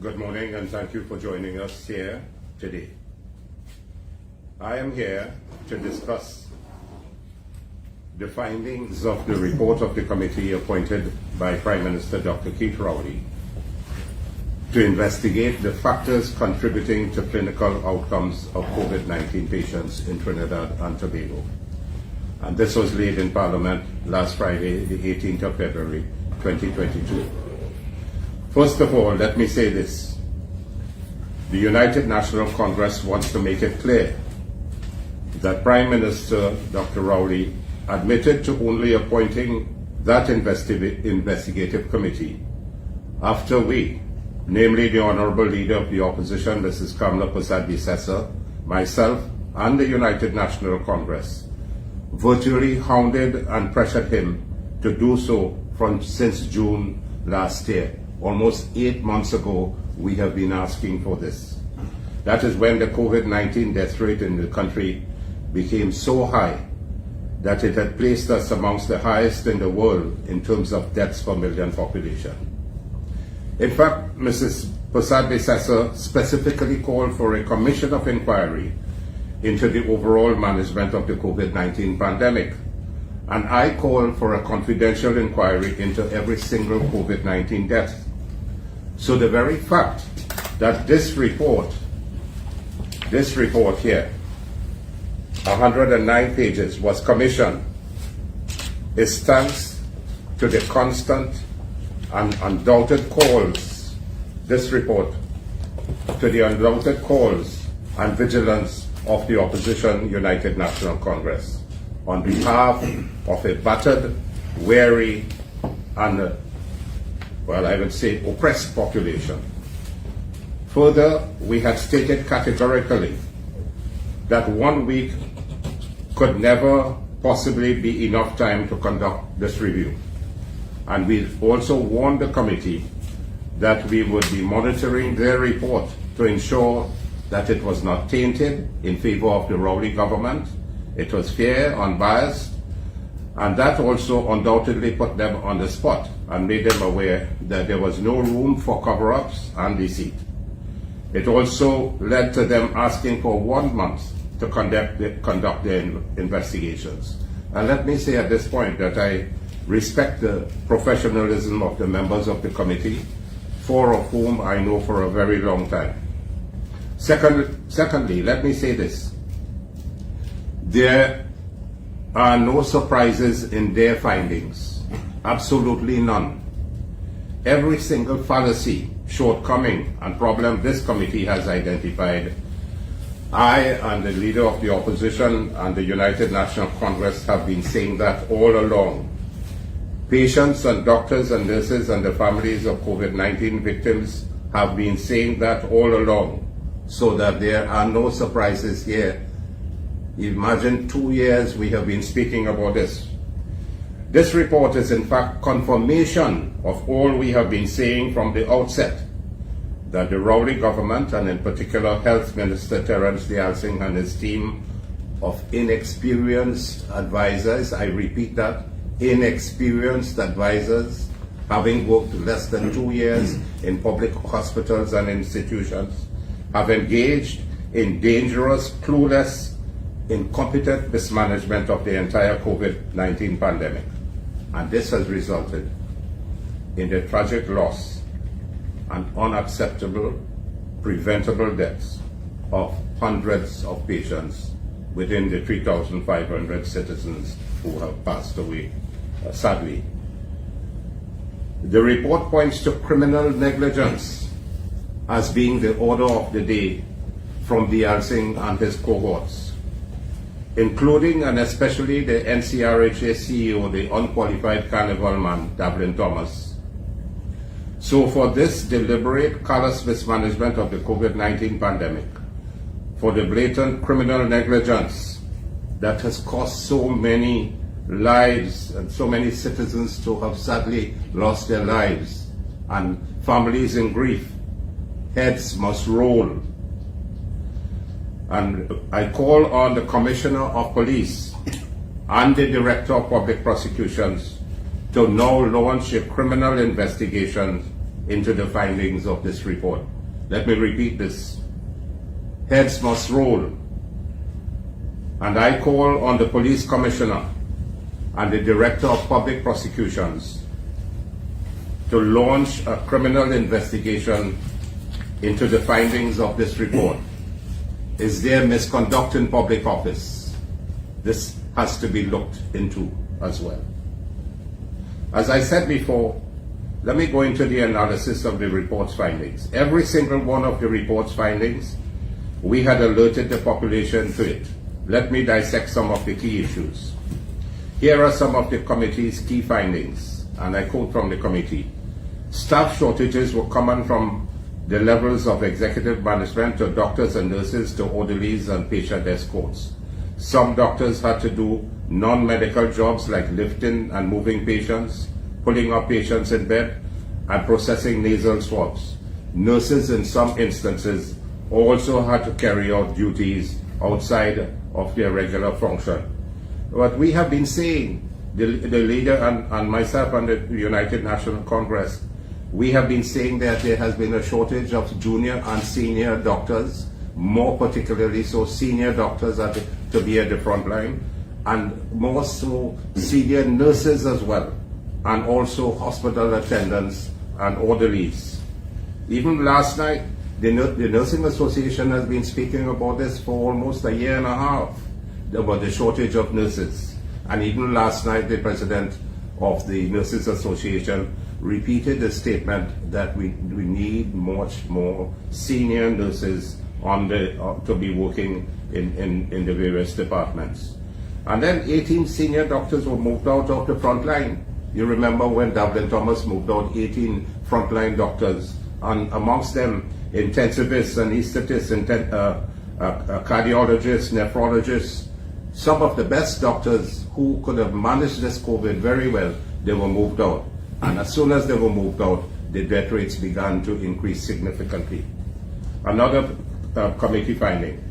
Good morning and thank you for joining us here today. I am here to discuss the findings of the report of the committee appointed by Prime Minister Dr. Keith Rowley to investigate the factors contributing to clinical outcomes of COVID-19 patients in Trinidad and Tobago. And this was laid in Parliament last Friday, the 18th of February, 2022. First of all, let me say this. The United National Congress wants to make it clear that Prime Minister Dr. Rowley admitted to only appointing that investigative committee after we, namely the Honourable Leader of the Opposition, Mrs. Kamala Persad-Bissessar, myself, and the United National Congress, virtually hounded and pressured him to do so since June last year. Almost 8 months ago, we have been asking for this. That is when the COVID-19 death rate in the country became so high that it had placed us amongst the highest in the world in terms of deaths per million population. In fact, Mrs. Persad-Bissessar specifically called for a commission of inquiry into the overall management of the COVID-19 pandemic. And I called for a confidential inquiry into every single COVID-19 death. So the very fact that this report here, 109 pages, was commissioned is thanks to the constant and undoubted calls, this report, to the undoubted calls and vigilance of the opposition United National Congress on behalf of a battered, weary, and I would say oppressed population. Further, we had stated categorically that 1 week could never possibly be enough time to conduct this review. And we also warned the committee that we would be monitoring their report to ensure that it was not tainted in favor of the Rowley government. It was fair, unbiased, and that also undoubtedly put them on the spot and made them aware that there was no room for cover-ups and deceit. It also led to them asking for 1 month to conduct their investigations. And let me say at this point that I respect the professionalism of the members of the committee, 4 of whom I know for a very long time. Secondly, let me say this. There are no surprises in their findings, absolutely none. Every single fallacy, shortcoming, and problem this committee has identified, I and the Leader of the Opposition and the United National Congress have been saying that all along. Patients and doctors and nurses and the families of COVID-19 victims have been saying that all along, so that there are no surprises here. Imagine 2 years we have been speaking about this. This report is in fact confirmation of all we have been saying from the outset, that the Rowley government, and in particular Health Minister Terence Singh and his team of inexperienced advisors, I repeat that, inexperienced advisors, having worked less than 2 years in public hospitals and institutions, have engaged in dangerous, clueless, incompetent mismanagement of the entire COVID-19 pandemic. And this has resulted in the tragic loss and unacceptable, preventable deaths of hundreds of patients within the 3,500 citizens who have passed away, sadly. The report points to criminal negligence as being the order of the day from Singh and his cohorts, including and especially the NCRHA CEO, the unqualified carnival man, Davlin Thomas. So for this deliberate, callous mismanagement of the COVID-19 pandemic, for the blatant criminal negligence that has cost so many lives and so many citizens to have sadly lost their lives, and families in grief, heads must roll. And I call on the Commissioner of Police and the Director of Public Prosecutions to now launch a criminal investigation into the findings of this report. Let me repeat this. Heads must roll. And I call on the police commissioner and the director of public prosecutions to launch a criminal investigation into the findings of this report. Is there misconduct in public office? This has to be looked into as well. As I said before, let me go into the analysis of the report's findings. Every single one of the report's findings, we had alerted the population to it. Let me dissect some of the key issues. Here are some of the committee's key findings, and I quote from the committee. Staff shortages were common from the levels of executive management to doctors and nurses to orderlies and patient escorts. Some doctors had to do non-medical jobs like lifting and moving patients, pulling up patients in bed, and processing nasal swabs. Nurses in some instances also had to carry out duties outside of their regular function. What we have been saying, the leader and myself and the United National Congress, we have been saying that there has been a shortage of junior and senior doctors, more particularly so senior doctors are to be at the front line, and more so senior nurses as well, and also hospital attendants and orderlies. Even last night, the Nursing Association has been speaking about this for almost a year and a half, about the shortage of nurses. And even last night, the president of the Nurses Association repeated the statement that we need much more senior nurses to be working in the various departments. And then 18 senior doctors were moved out of the front line. You remember when Dublin Thomas moved out 18 frontline doctors, and amongst them intensivists, anesthetists, cardiologists, nephrologists, some of the best doctors who could have managed this COVID very well, they were moved out. And as soon as they were moved out, the death rates began to increase significantly. Another committee finding.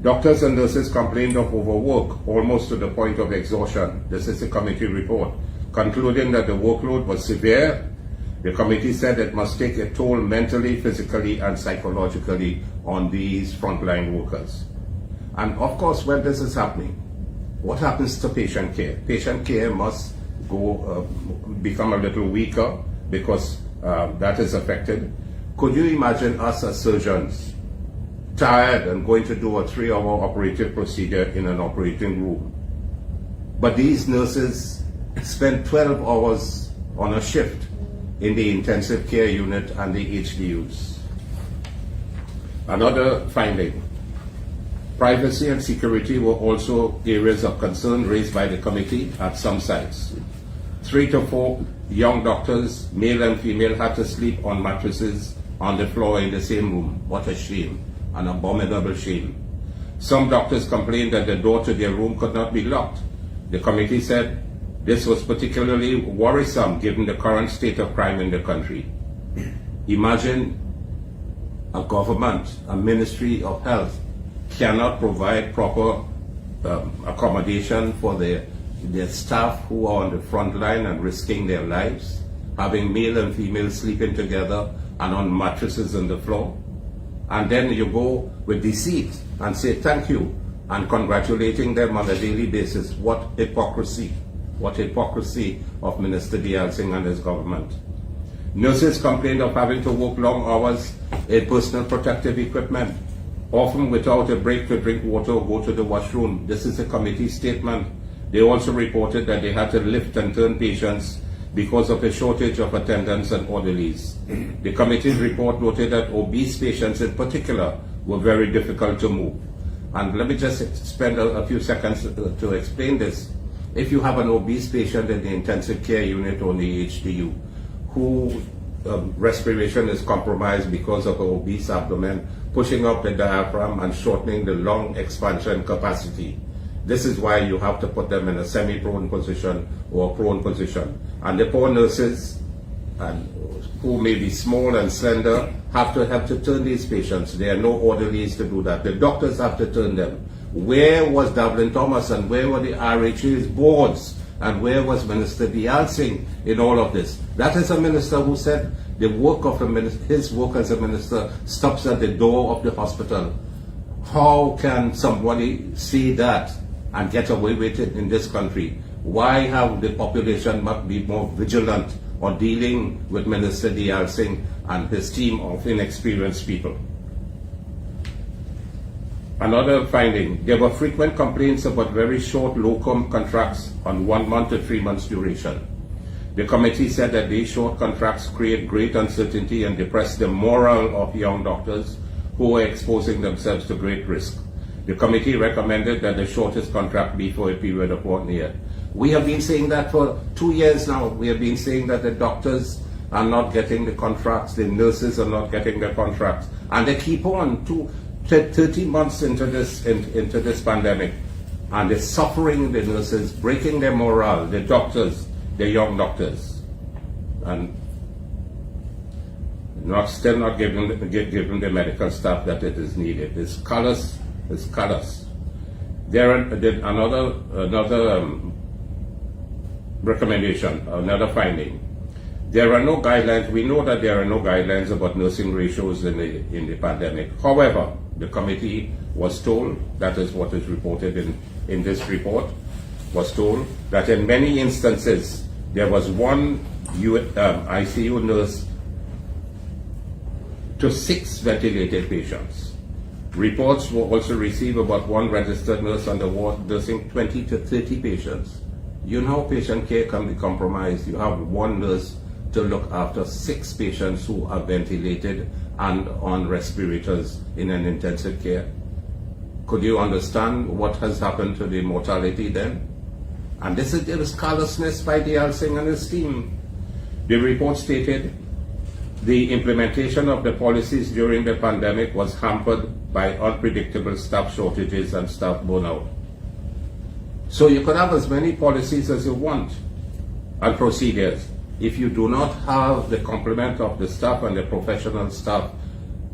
Doctors and nurses complained of overwork, almost to the point of exhaustion. This is a committee report. Concluding that the workload was severe, the committee said it must take a toll mentally, physically, and psychologically on these frontline workers. And of course, when this is happening, what happens to patient care? Patient care must become a little weaker because that is affected. Could you imagine us as surgeons tired and going to do a 3-hour operative procedure in an operating room? But these nurses spend 12 hours on a shift in the intensive care unit and the HDUs. Another finding. Privacy and security were also areas of concern raised by the committee at some sites. 3 to 4 young doctors, male and female, had to sleep on mattresses on the floor in the same room. What a shame, an abominable shame. Some doctors complained that the door to their room could not be locked. The committee said this was particularly worrisome given the current state of crime in the country. Imagine a government, a Ministry of Health, cannot provide proper accommodation for their staff who are on the front line and risking their lives, having male and female sleeping together and on mattresses on the floor. And then you go with deceit and say thank you and congratulating them on a daily basis. What hypocrisy. What hypocrisy of Minister Dialsingh and his government. Nurses complained of having to work long hours in personal protective equipment, often without a break to drink water or go to the washroom. This is a committee statement. They also reported that they had to lift and turn patients because of a shortage of attendants and orderlies. The committee's report noted that obese patients in particular were very difficult to move. And let me just spend a few seconds to explain this. If you have an obese patient in the intensive care unit or the HDU who respiration is compromised because of an obese abdomen, pushing up the diaphragm and shortening the lung expansion capacity, this is why you have to put them in a semi-prone position or prone position. And the poor nurses, who may be small and slender, have to turn these patients. There are no orderlies to do that. The doctors have to turn them. Where was Dublin Thomas and where were the RHA's boards And where was Minister Singh in all of this? That is a minister who said the work of a minister, his work as a minister stops at the door of the hospital. How can somebody say that and get away with it in this country? Why have the population must be more vigilant on dealing with Minister Singh and his team of inexperienced people? Another finding, there were frequent complaints about very short locum contracts on 1 month to 3 months duration. The committee said that these short contracts create great uncertainty and depress the morale of young doctors who are exposing themselves to great risk. The committee recommended that the shortest contract be for a period of 1 year. We have been saying that for 2 years now. We have been saying that the doctors are not getting the contracts, the nurses are not getting the contracts, and they keep on 30 months into this pandemic, and they're suffering, the nurses, breaking their morale, the doctors, the young doctors, and still not giving the medical staff that it is needed. It's callous. It's callous. Another recommendation, another finding. There are no guidelines. We know that there are no guidelines about nursing ratios in the pandemic. However, the committee was told, that is what is reported in this report, was told that in many instances there was one ICU nurse to 6 ventilated patients. Reports were also received about one registered nurse on the ward nursing 20 to 30 patients. You know patient care can be compromised. You have one nurse to look after 6 patients who are ventilated and on respirators in an intensive care. Could you understand what has happened to the mortality then? And there was carelessness by Singh and his team. The report stated the implementation of the policies during the pandemic was hampered by unpredictable staff shortages and staff burnout. So you could have as many policies as you want and procedures. If you do not have the complement of the staff and the professional staff,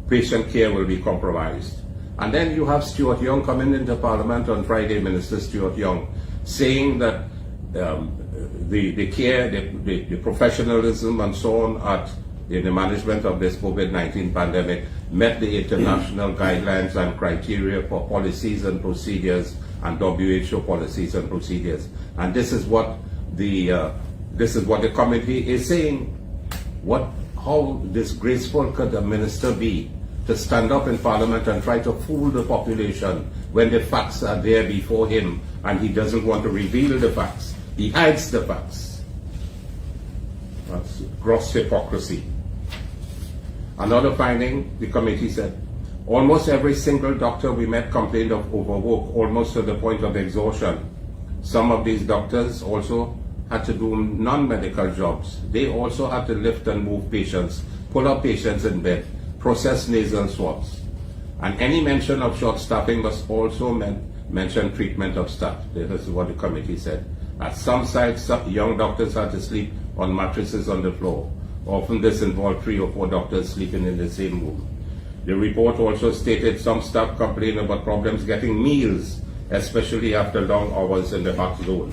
patient care will be compromised. And then you have Stuart Young coming into Parliament on Friday, Minister Stuart Young, saying that the care, the professionalism and so on in the management of this COVID-19 pandemic met the international guidelines and criteria for policies and procedures and WHO policies and procedures. And this is what the committee is saying. How disgraceful could a minister be to stand up in Parliament and try to fool the population when the facts are there before him and he doesn't want to reveal the facts? He hides the facts. That's gross hypocrisy. Another finding, the committee said, almost every single doctor we met complained of overwork, almost to the point of exhaustion. Some of these doctors also had to do non-medical jobs. They also had to lift and move patients, pull up patients in bed, process nasal swabs. And any mention of short staffing must also mention treatment of staff. This is what the committee said. At some sites, some young doctors had to sleep on mattresses on the floor. Often this involved 3 or 4 doctors sleeping in the same room. The report also stated some staff complained about problems getting meals, especially after long hours in the hot zone.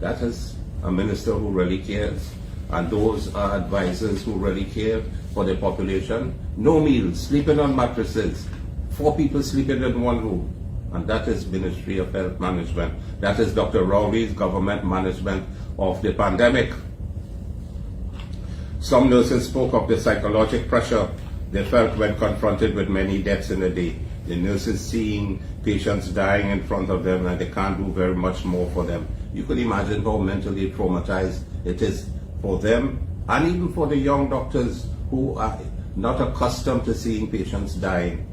That is a minister who really cares, and those are advisors who really care for the population. No meals, sleeping on mattresses, 4 people sleeping in one room, and that is Ministry of Health Management. That is Dr. Rowley's government management of the pandemic. Some nurses spoke of the psychological pressure they felt when confronted with many deaths in a day. The nurses seeing patients dying in front of them and they can't do very much more for them. You could imagine how mentally traumatized it is for them and even for the young doctors who are not accustomed to seeing patients dying.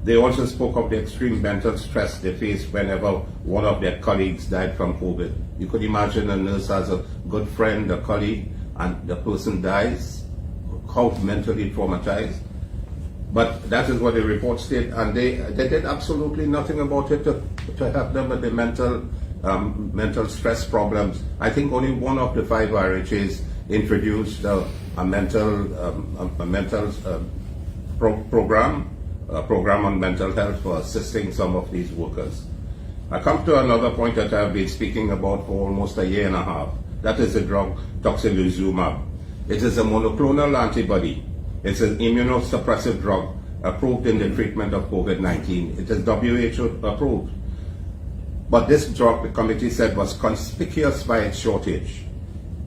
They also spoke of the extreme mental stress they faced whenever one of their colleagues died from COVID. You could imagine a nurse has a good friend, a colleague, and the person dies, how mentally traumatized. But that is what the report stated, and they did absolutely nothing about it to help them with the mental stress problems. I think only one of the 5 RHAs introduced a program on mental health for assisting some of these workers. I come to another point that I've been speaking about for almost a year and a half. That is the drug tocilizumab. It is a monoclonal antibody. It's an immunosuppressive drug approved in the treatment of COVID-19. It is WHO approved. But this drug, the committee said, was conspicuous by its shortage.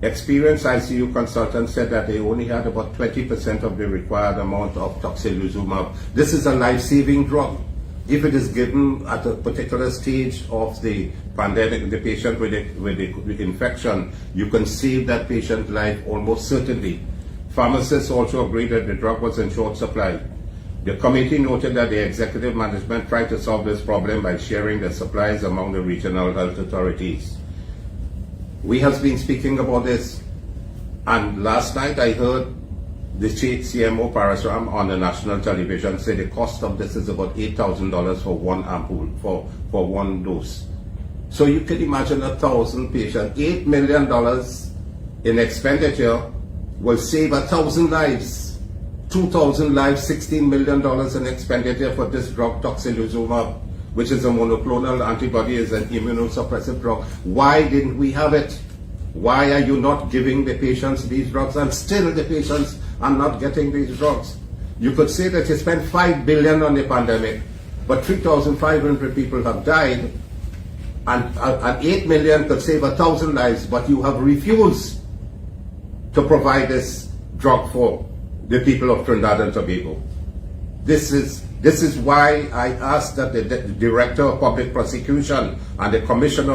Experienced ICU consultants said that they only had about 20% of the required amount of tocilizumab. This is a life-saving drug. If it is given at a particular stage of the pandemic, the patient with the infection, you can save that patient's life almost certainly. Pharmacists also agreed that the drug was in short supply. The committee noted that the executive management tried to solve this problem by sharing the supplies among the regional health authorities. We have been speaking about this, and last night I heard the CMO Padarath on the national television say the cost of this is about $8,000 for one ampoule, for one dose. So you can imagine 1,000 patients, $8 million in expenditure will save 1,000 lives. 2,000 lives, $16 million in expenditure for this drug tocilizumab, which is a monoclonal antibody, is an immunosuppressive drug. Why didn't we have it? Why are you not giving the patients these drugs, and still the patients are not getting these drugs? You could say that you spent $5 billion on the pandemic, but 3,500 people have died, and 8 million could save 1,000 lives, but you have refused to provide this drug for the people of Trinidad and Tobago. This is why I asked that the Director of Public Prosecution and the Commissioner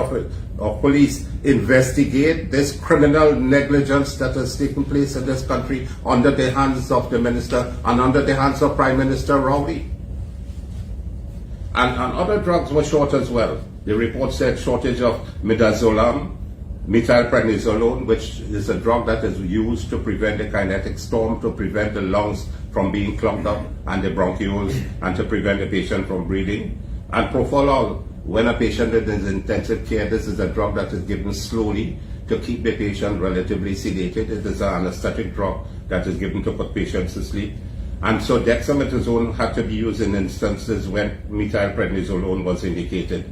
of Police investigate this criminal negligence that has taken place in this country under the hands of the Minister and under the hands of Prime Minister Rowley. And other drugs were short as well. The report said shortage of midazolam, methylprednisolone, which is a drug that is used to prevent the kinetic storm, to prevent the lungs from being clogged up and the bronchioles, and to prevent the patient from breathing. And propofol, when a patient is in intensive care, this is a drug that is given slowly to keep the patient relatively sedated. It is an anesthetic drug that is given to put patients to sleep. And so dexamethasone had to be used in instances when methylprednisolone was indicated.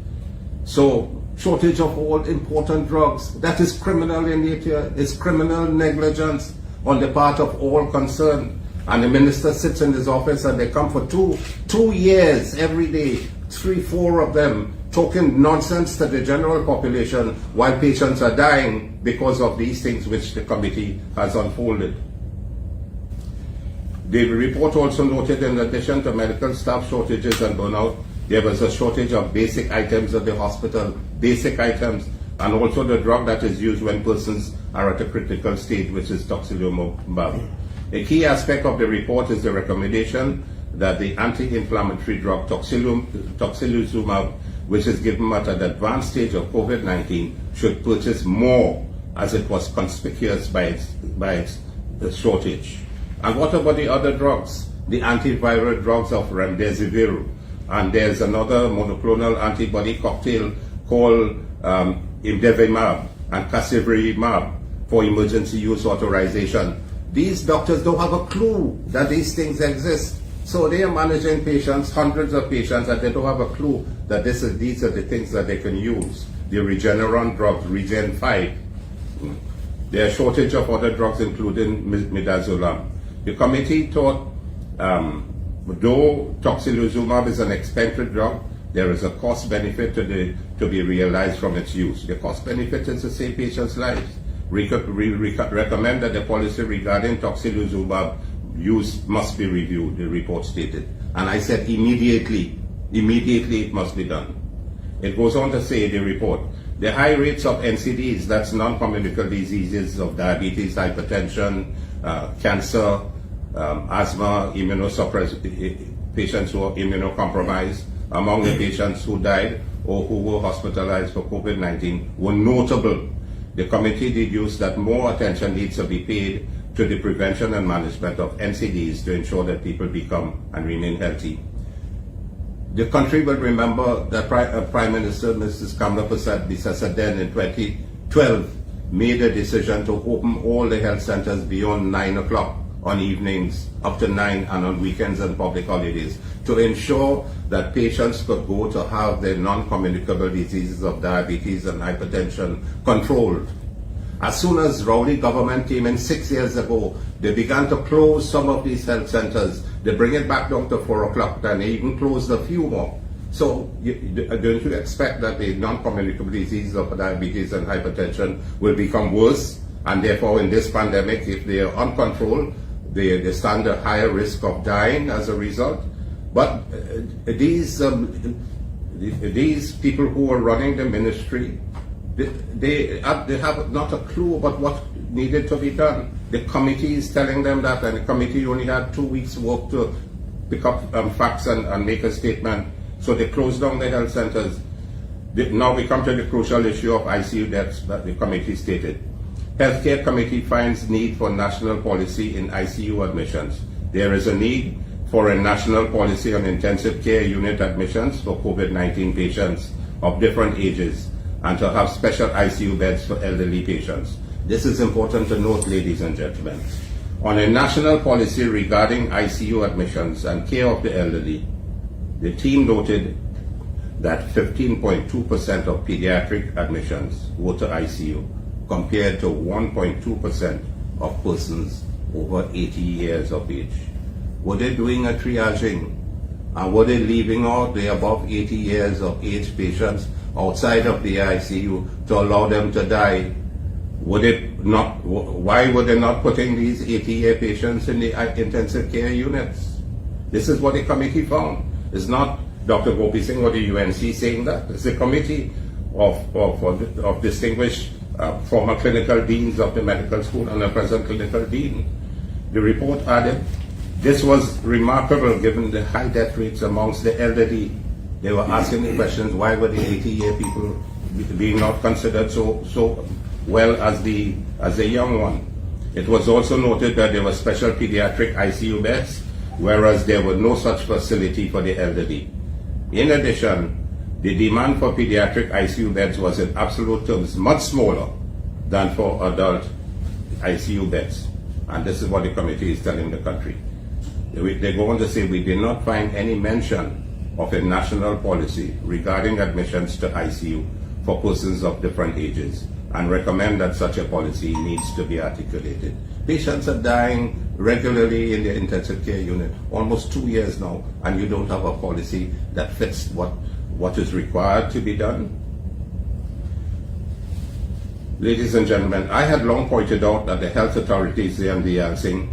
So shortage of all important drugs, that is criminal in nature, is criminal negligence on the part of all concerned. And the minister sits in his office and they come for two years every day, 3-4 of them, talking nonsense to the general population while patients are dying because of these things which the committee has unfolded. The report also noted, in addition to medical staff shortages and burnout, there was a shortage of basic items at the hospital, basic items, and also the drug that is used when persons are at a critical stage, which is tocilizumab. A key aspect of the report is the recommendation that the anti-inflammatory drug tocilizumab, which is given at an advanced stage of COVID-19, should purchase more, as it was conspicuous by its shortage. And what about the other drugs? The antiviral drugs of remdesivir. And there's another monoclonal antibody cocktail called imdevimab and casirivimab for emergency use authorization. These doctors don't have a clue that these things exist. So they are managing patients, hundreds of patients, and they don't have a clue that these are the things that they can use. The Regeneron drugs, Regen 5. There are shortage of other drugs, including midazolam. The committee thought, though tocilizumab is an expensive drug, there is a cost benefit to be realized from its use. The cost benefit is to save patients' lives. We recommend that the policy regarding tocilizumab use must be reviewed, the report stated. And I said immediately it must be done. It goes on to say, the report, the high rates of NCDs, that's non-communicable diseases of diabetes, hypertension, cancer, asthma, immunosuppressed patients who are immunocompromised, among the patients who died or who were hospitalized for COVID-19 were notable. The committee deduced that more attention needs to be paid to the prevention and management of NCDs to ensure that people become and remain healthy. The country will remember that Prime Minister Mrs. Kamla Persad-Bissesseden in 2012 made a decision to open all the health centers beyond 9 o'clock on evenings, up to 9, and on weekends and public holidays. to ensure that patients could go to have their non-communicable diseases of diabetes and hypertension controlled. As soon as Rowley government came in 6 years ago, they began to close some of these health centers. They bring it back down to 4 o'clock, and they even closed a few more. So don't you expect that the non-communicable diseases of diabetes and hypertension will become worse? And therefore, in this pandemic, if they are uncontrolled, they stand a higher risk of dying as a result. But these people who are running the ministry, they have not a clue about what needed to be done. The committee is telling them that, and the committee only had 2 weeks' work to pick up facts and make a statement. So they closed down the health centers. Now we come to the crucial issue of ICU deaths that the committee stated. Healthcare Committee finds need for national policy in ICU admissions. There is a need for a national policy on intensive care unit admissions for COVID-19 patients of different ages, and to have special ICU beds for elderly patients. This is important to note, ladies and gentlemen. On a national policy regarding ICU admissions and care of the elderly, the team noted that 15.2% of pediatric admissions go to ICU, compared to 1.2% of persons over 80 years of age. Were they doing a triaging? And were they leaving out the above 80 years of age patients outside of the ICU to allow them to die? Why were they not putting these 80-year patients in the intensive care units? This is what the committee found. It's not Dr. Goopiesingh or the UNC saying that. It's a committee of distinguished former clinical deans of the medical school and the present clinical dean. The report added, this was remarkable given the high death rates amongst the elderly. They were asking the questions, why were the 80-year people being not considered so well as the young one? It was also noted that there were special pediatric ICU beds, whereas there were no such facility for the elderly. In addition, the demand for pediatric ICU beds was in absolute terms much smaller than for adult ICU beds. And this is what the committee is telling the country. They go on to say, we did not find any mention of a national policy regarding admissions to ICU for persons of different ages, and recommend that such a policy needs to be articulated. Patients are dying regularly in the intensive care unit, almost 2 years now, and you don't have a policy that fits what is required to be done. Ladies and gentlemen, I had long pointed out that the health authorities there in Goopiesingh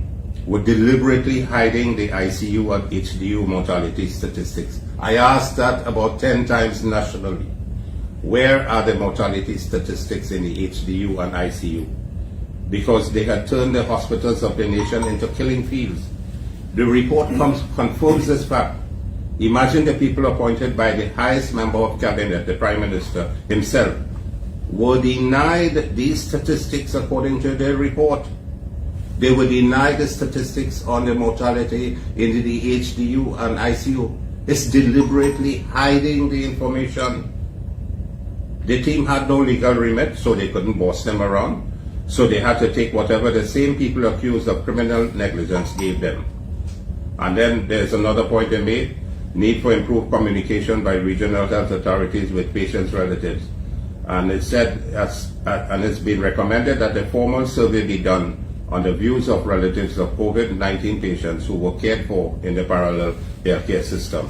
were deliberately hiding the ICU and HDU mortality statistics. I asked that about 10 times nationally. Where are the mortality statistics in the HDU and ICU? Because they had turned the hospitals of the nation into killing fields. The report confirms this fact. Imagine the people appointed by the highest member of cabinet, the Prime Minister himself, were denied these statistics according to their report. They were denied the statistics on the mortality in the HDU and ICU. It's deliberately hiding the information. The team had no legal remit, so they couldn't boss them around. So they had to take whatever the same people accused of criminal negligence gave them. And then there's another point they made, need for improved communication by regional health authorities with patients' relatives. And it said, and it's been recommended that a formal survey be done on the views of relatives of COVID-19 patients who were cared for in the parallel healthcare system.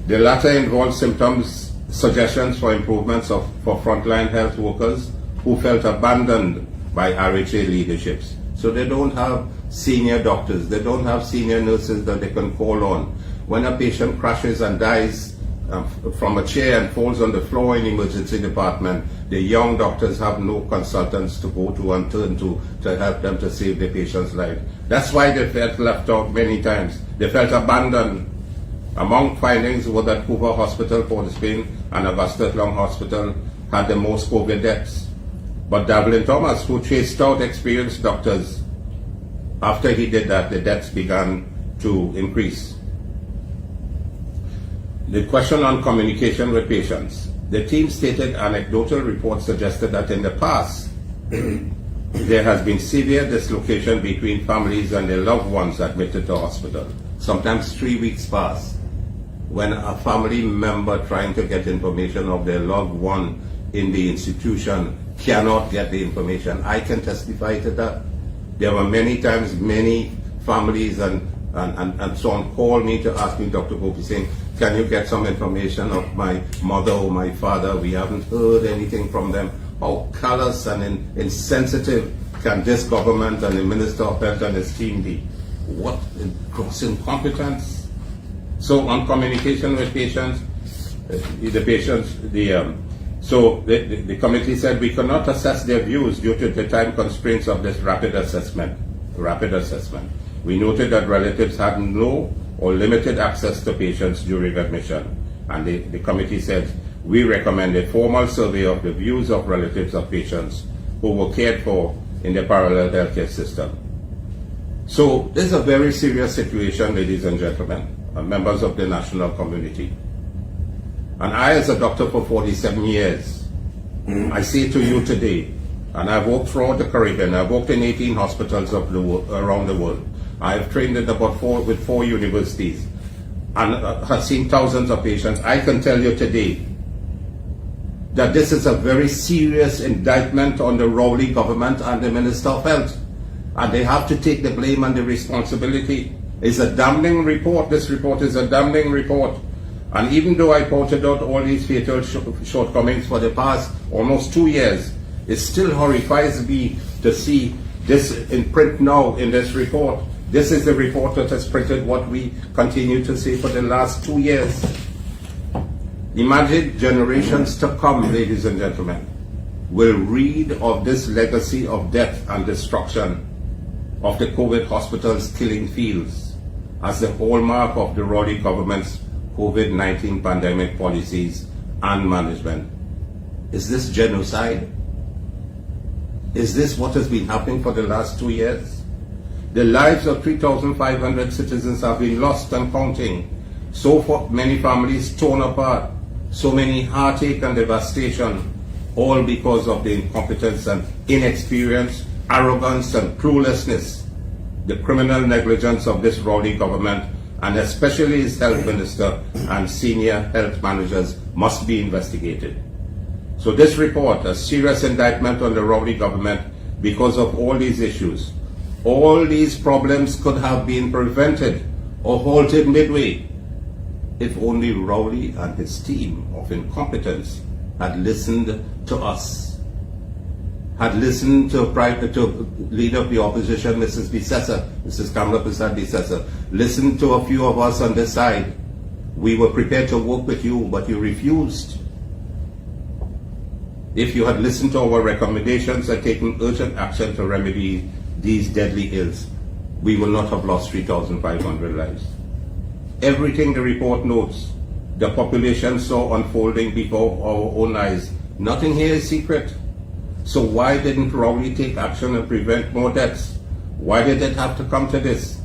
The latter involves symptoms, suggestions for improvements for frontline health workers who felt abandoned by RHA leaderships. So they don't have senior doctors, they don't have senior nurses that they can call on. When a patient crashes and dies from a chair and falls on the floor in the emergency department, the young doctors have no consultants to go to and turn to help them to save the patient's life. That's why they felt left out many times. They felt abandoned. Among findings were that Hoover Hospital, Port of Spain, and Augustus Lung Hospital had the most COVID deaths. But Devlin Thomas, who chased out experienced doctors, after he did that, the deaths began to increase. The question on communication with patients. The team stated anecdotal reports suggested that in the past, there has been severe dislocation between families and their loved ones admitted to hospital. Sometimes 3 weeks pass when a family member trying to get information of their loved one in the institution cannot get the information. I can testify to that. There were many times many families and so on call me to ask me, Dr. Goopiesingh, can you get some information of my mother or my father? We haven't heard anything from them. How callous and insensitive can this government and the Minister of Health and his team be? What gross incompetence. So on communication with patients, so the committee said we could not assess their views due to the time constraints of this rapid assessment. We noted that relatives had no or limited access to patients during admission, and the committee said we recommend a formal survey of the views of relatives of patients who were cared for in the parallel healthcare system. So this is a very serious situation, ladies and gentlemen, members of the national community. And I, as a doctor for 47 years, I say to you today, and I've worked throughout the Caribbean, I've worked in 18 hospitals around the world. I've trained in about with 4 universities and have seen thousands of patients. I can tell you today that this is a very serious indictment on the Rowley government and the Minister of Health. And they have to take the blame and the responsibility. It's a damning report. This report is a damning report. And even though I pointed out all these fatal shortcomings for the past almost 2 years, it still horrifies me to see this in print now in this report. This is the report that has printed what we continue to say for the last 2 years. Imagine generations to come, ladies and gentlemen, will read of this legacy of death and destruction of the COVID hospitals killing fields as the hallmark of the Rowley government's COVID-19 pandemic policies and management. Is this genocide? Is this what has been happening for the last 2 years? The lives of 3,500 citizens have been lost and counting. So many families torn apart. So many heartache and devastation, all because of the incompetence and inexperience, arrogance and cluelessness, the criminal negligence of this Rowley government, and especially its health minister and senior health managers, must be investigated. So this report, a serious indictment on the Rowley government because of all these issues. All these problems could have been prevented or halted midway if only Rowley and his team of incompetence had listened to us, had listened to leader of the opposition, Mrs. Kamala Prasad Bisesa, listened to a few of us on this side. We were prepared to work with you, but you refused. If you had listened to our recommendations and taken urgent action to remedy these deadly ills, we will not have lost 3,500 lives. Everything the report notes, the population saw unfolding before our own eyes. Nothing here is secret. So why didn't Rowley take action and prevent more deaths? Why did it have to come to this,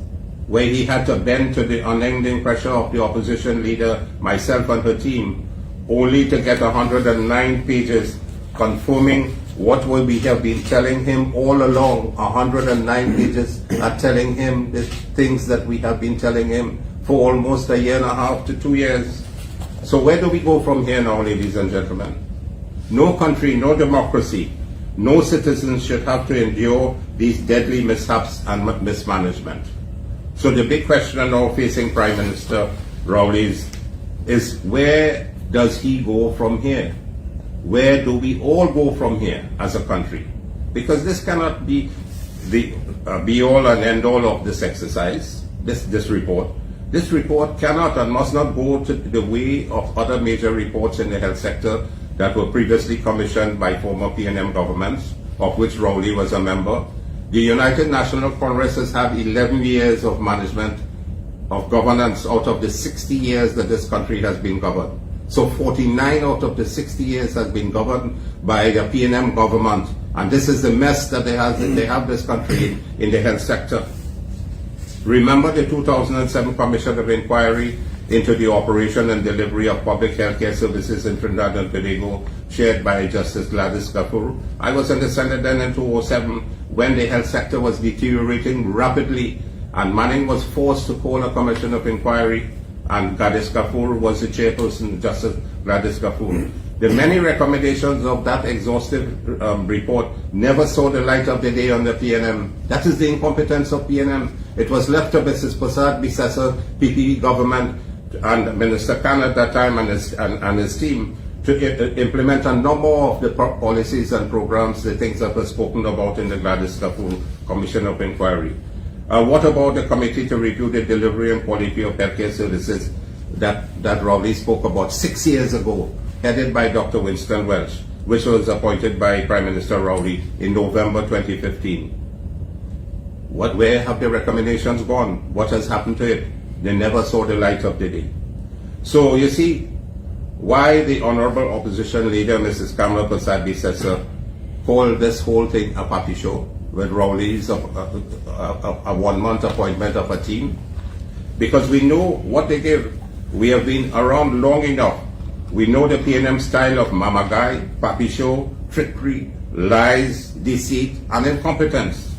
where he had to bend to the unending pressure of the opposition leader, myself and her team, only to get 109 pages confirming what we have been telling him all along. 109 pages are telling him the things that we have been telling him for almost a year and a half to 2 years. So where do we go from here now, ladies and gentlemen? No country, no democracy, no citizen should have to endure these deadly mishaps and mismanagement. So the big question now facing Prime Minister Rowley is where does he go from here? Where do we all go from here as a country? Because this cannot be the be-all and end-all of this exercise, this report. This report cannot and must not go to the way of other major reports in the health sector that were previously commissioned by former PNM governments, of which Rowley was a member. The United National Congress has had 11 years of management, of governance out of the 60 years that this country has been governed. So 49 out of the 60 years has been governed by the PNM government. And this is the mess that they have this country in the health sector. Remember the 2007 Commission of Inquiry into the operation and delivery of public healthcare services in Trinidad and Tobago, chaired by Justice Gladys Kafur. I was in the Senate then in 2007 when the health sector was deteriorating rapidly And Manning was forced to call a commission of inquiry, and Gladys Kapoor was the chairperson, Justice Gladys Kapoor. The many recommendations of that exhaustive report never saw the light of the day on the PNM. That is the incompetence of PNM. It was left to Mrs. Prasad Bisesa, PPP government, and Minister Khan at that time and his team to implement a number of the policies and programs, the things that were spoken about in the Gladys Kapoor Commission of Inquiry. What about the committee to review the delivery and quality of healthcare services that Rowley spoke about 6 years ago, headed by Dr. Winston Welch, which was appointed by Prime Minister Rowley in November 2015? Where have the recommendations gone? What has happened to it? They never saw the light of the day. So you see why the Honorable Opposition Leader, Mrs. Kamala Prasad Bisesa, called this whole thing a party show with Rowley's a 1-month appointment of a team. Because we know what they give. We have been around long enough. We know the PNM style of mama guy, papi show, trickery, lies, deceit, and incompetence.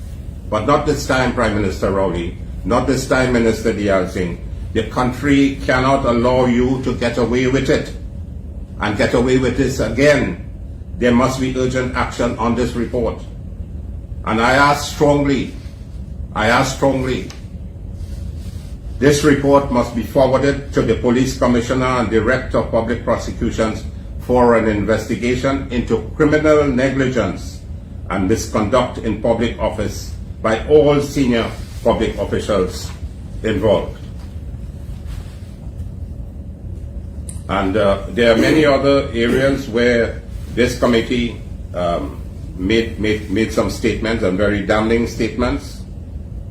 But not this time, Prime Minister Rowley. Not this time, Minister Dialsingh. The country cannot allow you to get away with it. And get away with this again. There must be urgent action on this report. And I ask strongly, this report must be forwarded to the Police Commissioner and Director of Public Prosecutions for an investigation into criminal negligence and misconduct in public office by all senior public officials involved. And there are many other areas where this committee made some statements, and very damning statements,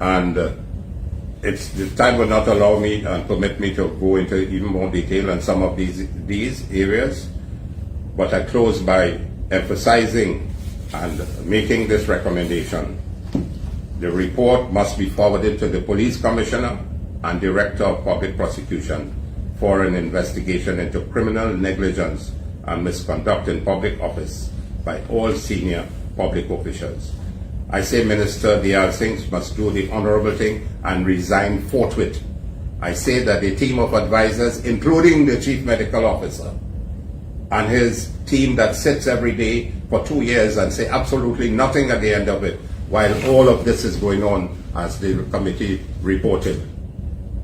and the time will not allow me and permit me to go into even more detail on some of these areas, but I close by emphasizing and making this recommendation. The report must be forwarded to the Police Commissioner and Director of Public Prosecution for an investigation into criminal negligence and misconduct in public office by all senior public officials. I say Minister Dialsingh must do the honorable thing and resign forthwith. I say that a team of advisors, including the Chief Medical Officer and his team that sits every day for 2 years and say absolutely nothing at the end of it, while all of this is going on, as the committee reported.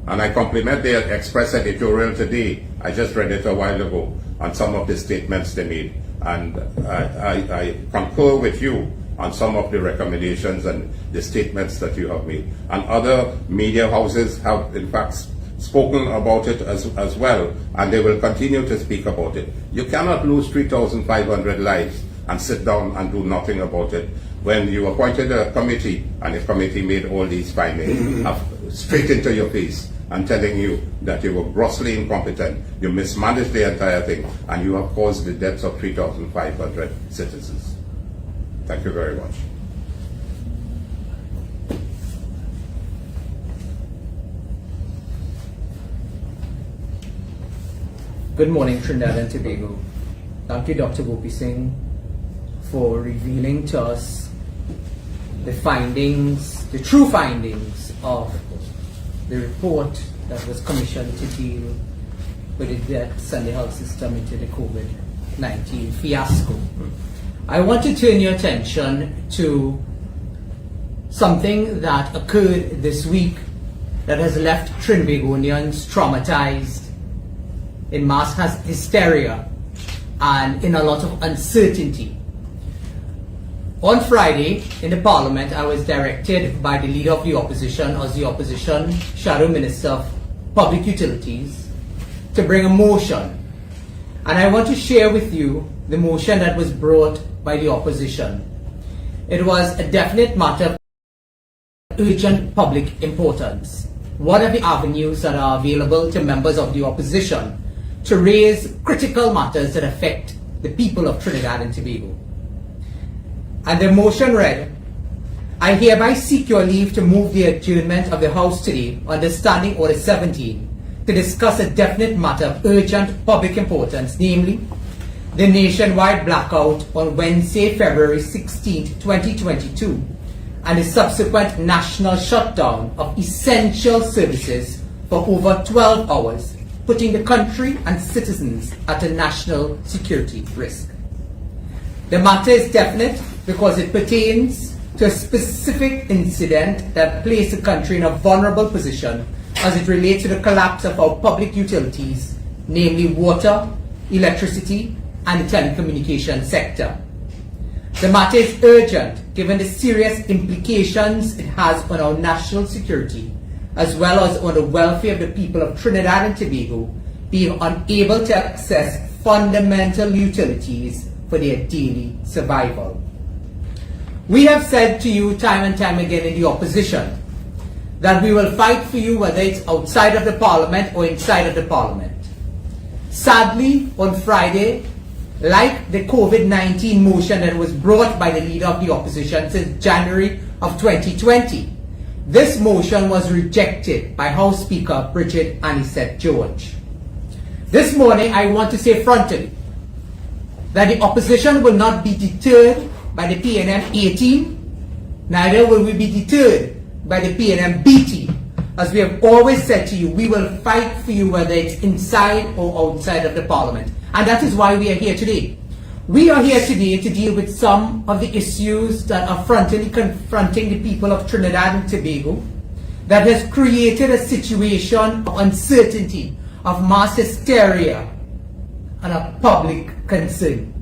And I compliment their Express editorial today. I just read it a while ago on some of the statements they made. And I concur with you on some of the recommendations and the statements that you have made. And other media houses have, in fact, spoken about it as well, and they will continue to speak about it. You cannot lose 3,500 lives and sit down and do nothing about it. When you appointed a committee, and the committee made all these findings, straight into your face, and telling you that you were grossly incompetent, you mismanaged the entire thing, and you have caused the deaths of 3,500 citizens. Thank you very much. Good morning, Trinidad and Tobago. Thank you, Dr. Goopiesingh, for revealing to us the findings, the true findings of the report that was commissioned to deal with the deaths and the health system into the COVID-19 fiasco. I want to turn your attention to something that occurred this week that has left Trinbagonians traumatized, in mass hysteria, and in a lot of uncertainty. On Friday, in the Parliament, I was directed by the Leader of the Opposition, as the Opposition Shadow Minister of Public Utilities, to bring a motion. And I want to share with you the motion that was brought by the Opposition. It was a definite matter of urgent public importance. What are the avenues that are available to members of the Opposition to raise critical matters that affect the people of Trinidad and Tobago? And the motion read, I hereby seek your leave to move the adjournment of the House today under Standing Order 17 to discuss a definite matter of urgent public importance, namely the nationwide blackout on Wednesday, February 16, 2022, and the subsequent national shutdown of essential services for over 12 hours, putting the country and citizens at a national security risk. The matter is definite because it pertains to a specific incident that placed the country in a vulnerable position as it relates to the collapse of our public utilities, namely water, electricity, and the telecommunications sector. The matter is urgent given the serious implications it has on our national security, as well as on the welfare of the people of Trinidad and Tobago being unable to access fundamental utilities for their daily survival. We have said to you time and time again in the opposition that we will fight for you whether it's outside of the Parliament or inside of the Parliament. Sadly, on Friday, like the COVID-19 motion that was brought by the leader of the opposition since January of 2020, this motion was rejected by House Speaker Bridget Anisette George. This morning, I want to say frontally that the opposition will not be deterred by the PNM A team, neither will we be deterred by the PNM B team. As we have always said to you, we will fight for you whether it's inside or outside of the Parliament. And that is why we are here today. We are here today to deal with some of the issues that are confronting the people of Trinidad and Tobago that has created a situation of uncertainty, of mass hysteria, and of public concern.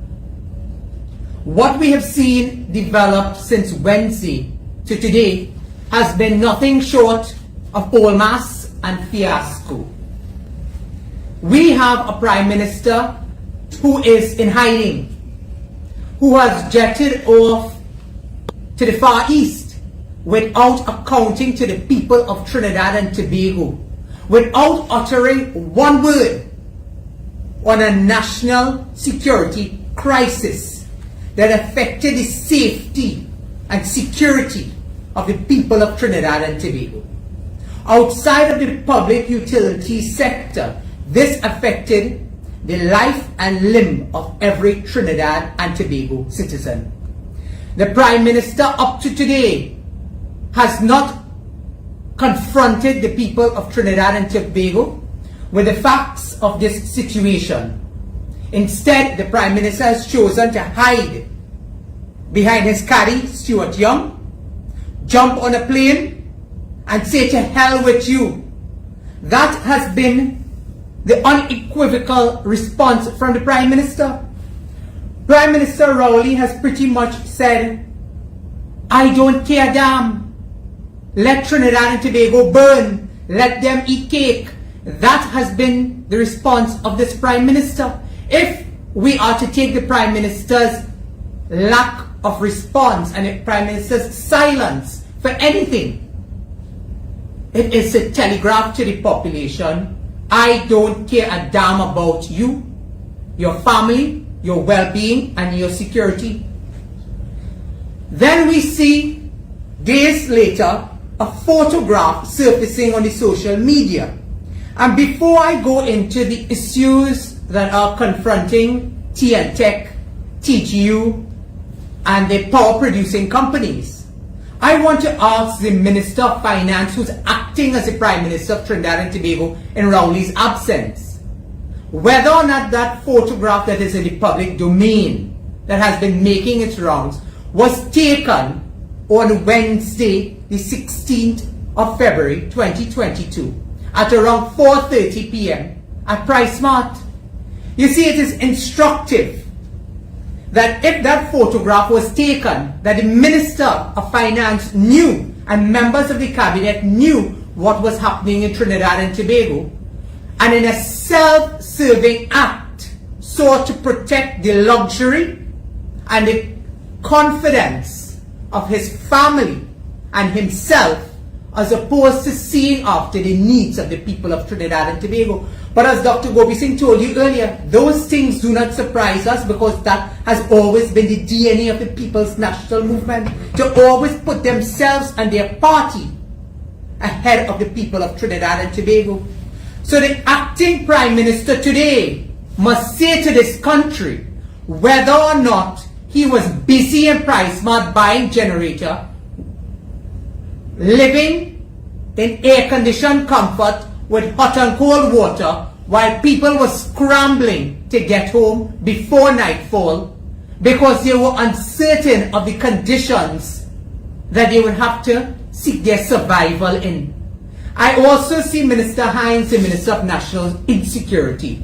What we have seen develop since Wednesday to today has been nothing short of all mass and fiasco. We have a Prime Minister who is in hiding, who has jetted off to the Far East without accounting to the people of Trinidad and Tobago, without uttering one word on a national security crisis that affected the safety and security of the people of Trinidad and Tobago. Outside of the public utility sector, this affected the life and limb of every Trinidad and Tobago citizen. The Prime Minister up to today has not confronted the people of Trinidad and Tobago with the facts of this situation. Instead, the Prime Minister has chosen to hide behind his caddy, Stuart Young, jump on a plane and say to hell with you. That has been the unequivocal response from the Prime Minister. Prime Minister Rowley has pretty much said, I don't care damn. Let Trinidad and Tobago burn. Let them eat cake. That has been the response of this Prime Minister. If we are to take the Prime Minister's lack of response and the Prime Minister's silence for anything, it is a telegraph to the population, I don't care a damn about you, your family, your well-being, and your security. Then we see, days later, a photograph surfacing on the social media. And before I go into the issues that are confronting TNTech, TGU, and the power producing companies, I want to ask the Minister of Finance, who's acting as the Prime Minister of Trinidad and Tobago in Rowley's absence, whether or not that photograph that is in the public domain that has been making its rounds was taken on Wednesday, the 16th of February 2022 at around 4:30 p.m. at PriceSmart. You see, it is instructive that if that photograph was taken, that the Minister of Finance knew and members of the Cabinet knew what was happening in Trinidad and Tobago, and in a self-serving act sought to protect the luxury and the confidence of his family and himself, as opposed to seeing after the needs of the people of Trinidad and Tobago. But as Dr. Goopiesingh told you earlier, those things do not surprise us because that has always been the DNA of the People's National Movement, to always put themselves and their party ahead of the people of Trinidad and Tobago. So the acting Prime Minister today must say to this country whether or not he was busy in PriceSmart buying generator living in air-conditioned comfort with hot and cold water while people were scrambling to get home before nightfall because they were uncertain of the conditions that they would have to seek their survival in. I also see Minister Hines, the Minister of National Insecurity.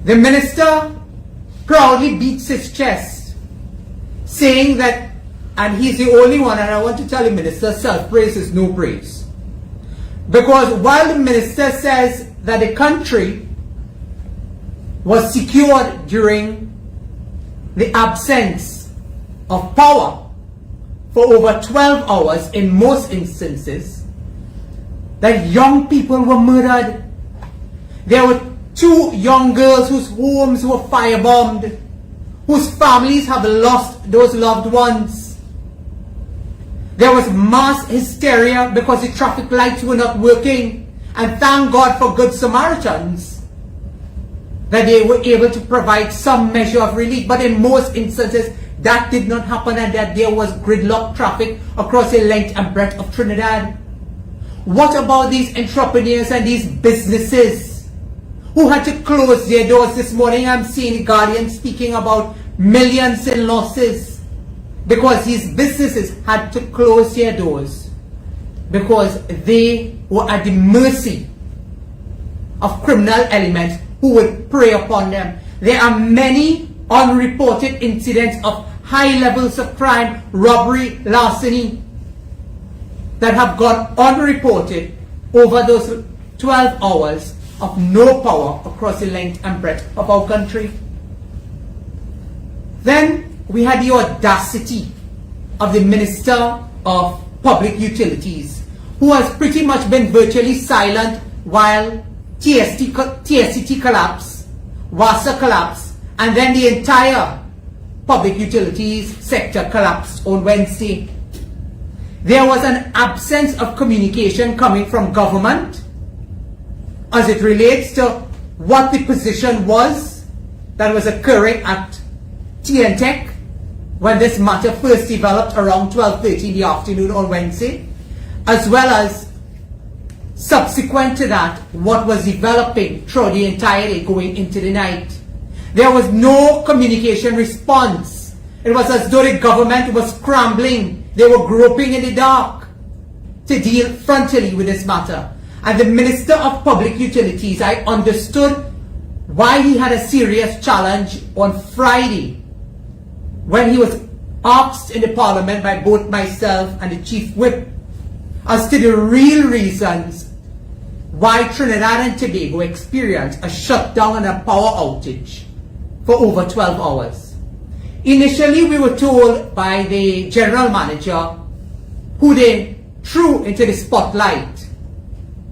The minister proudly beats his chest, saying that, and he's the only one, and I want to tell the minister, self-praise is no praise. Because while the minister says that the country was secured during the absence of power for over 12 hours in most instances, that young people were murdered. There were 2 young girls whose homes were firebombed, whose families have lost those loved ones. There was mass hysteria because the traffic lights were not working, and thank God for Good Samaritans that they were able to provide some measure of relief. But in most instances, that did not happen, and that there was gridlock traffic across the length and breadth of Trinidad. What about these entrepreneurs and these businesses who had to close their doors this morning? I'm seeing the Guardian speaking about millions in losses because these businesses had to close their doors because they were at the mercy of criminal elements who would prey upon them. There are many unreported incidents of high levels of crime, robbery, larceny, that have gone unreported over those 12 hours of no power across the length and breadth of our country. Then we had the audacity of the Minister of Public Utilities, who has pretty much been virtually silent while TSCT collapsed, WASA collapsed, and then the entire public utilities sector collapsed on Wednesday. There was an absence of communication coming from government as it relates to what the position was that was occurring at TNTech when this matter first developed around 12:30 in the afternoon on Wednesday, as well as subsequent to that, what was developing throughout the entire day going into the night. There was no communication response. It was as though the government was scrambling. They were groping in the dark to deal frontally with this matter. And the Minister of Public Utilities, I understood why he had a serious challenge on Friday when he was asked in the Parliament by both myself and the Chief Whip as to the real reasons why Trinidad and Tobago experienced a shutdown and a power outage for over 12 hours. Initially, we were told by the General Manager, who they threw into the spotlight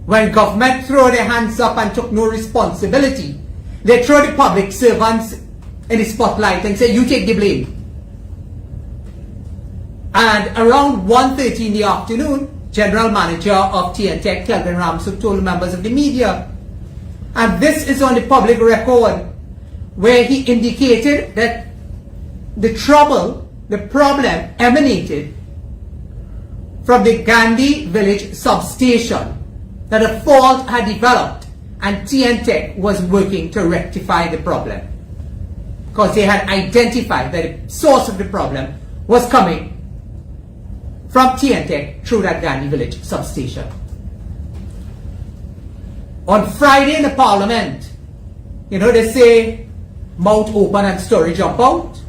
when government threw their hands up and took no responsibility. They throw the public servants in the spotlight and say, you take the blame. And around 1:30 in the afternoon, General Manager of TNTech, Kelvin Ramsuk, told members of the media, and this is on the public record, where he indicated that the problem emanated from the Gandhi Village substation, that a fault had developed and TNTech was working to rectify the problem because they had identified that the source of the problem was coming from TNTech through that Gandhi Village substation. On Friday in the Parliament, they say mouth open and story jump out.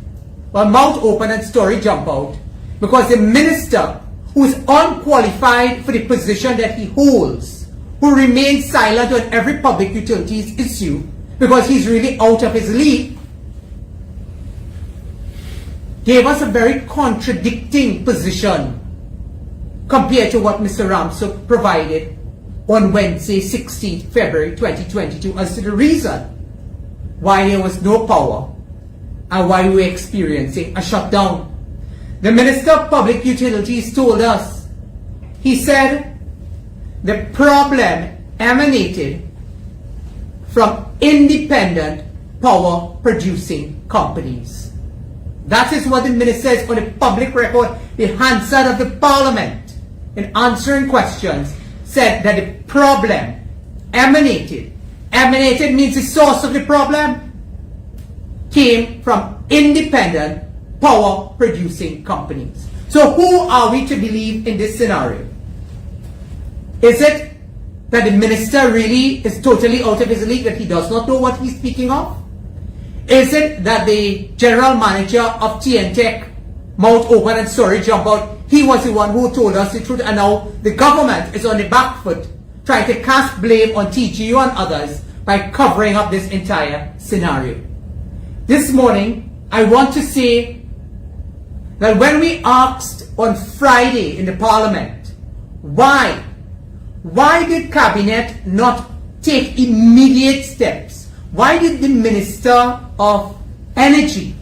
Well, mouth open and story jump out because the minister, who is unqualified for the position that he holds, who remains silent on every public utilities issue because he's really out of his league, gave us a very contradicting position compared to what Mr. Ramsuk provided on Wednesday, 16th February 2022 as to the reason why there was no power and why we were experiencing a shutdown. The Minister of Public Utilities told us, he said the problem emanated from independent power producing companies. That is what the minister says on the public record, the Hansard of the Parliament. in answering questions, said that the problem emanated means the source of the problem came from independent power producing companies. So who are we to believe in this scenario? Is it that the minister really is totally out of his league, that he does not know what he's speaking of? Is it that the general manager of TNTech, mouth open and sorry jump out, he was the one who told us the truth, and now the government is on the back foot trying to cast blame on TGU and others by covering up this entire scenario? This morning, I want to say that when we asked on Friday in the Parliament, why did Cabinet not take immediate steps? Why did the Minister of Energy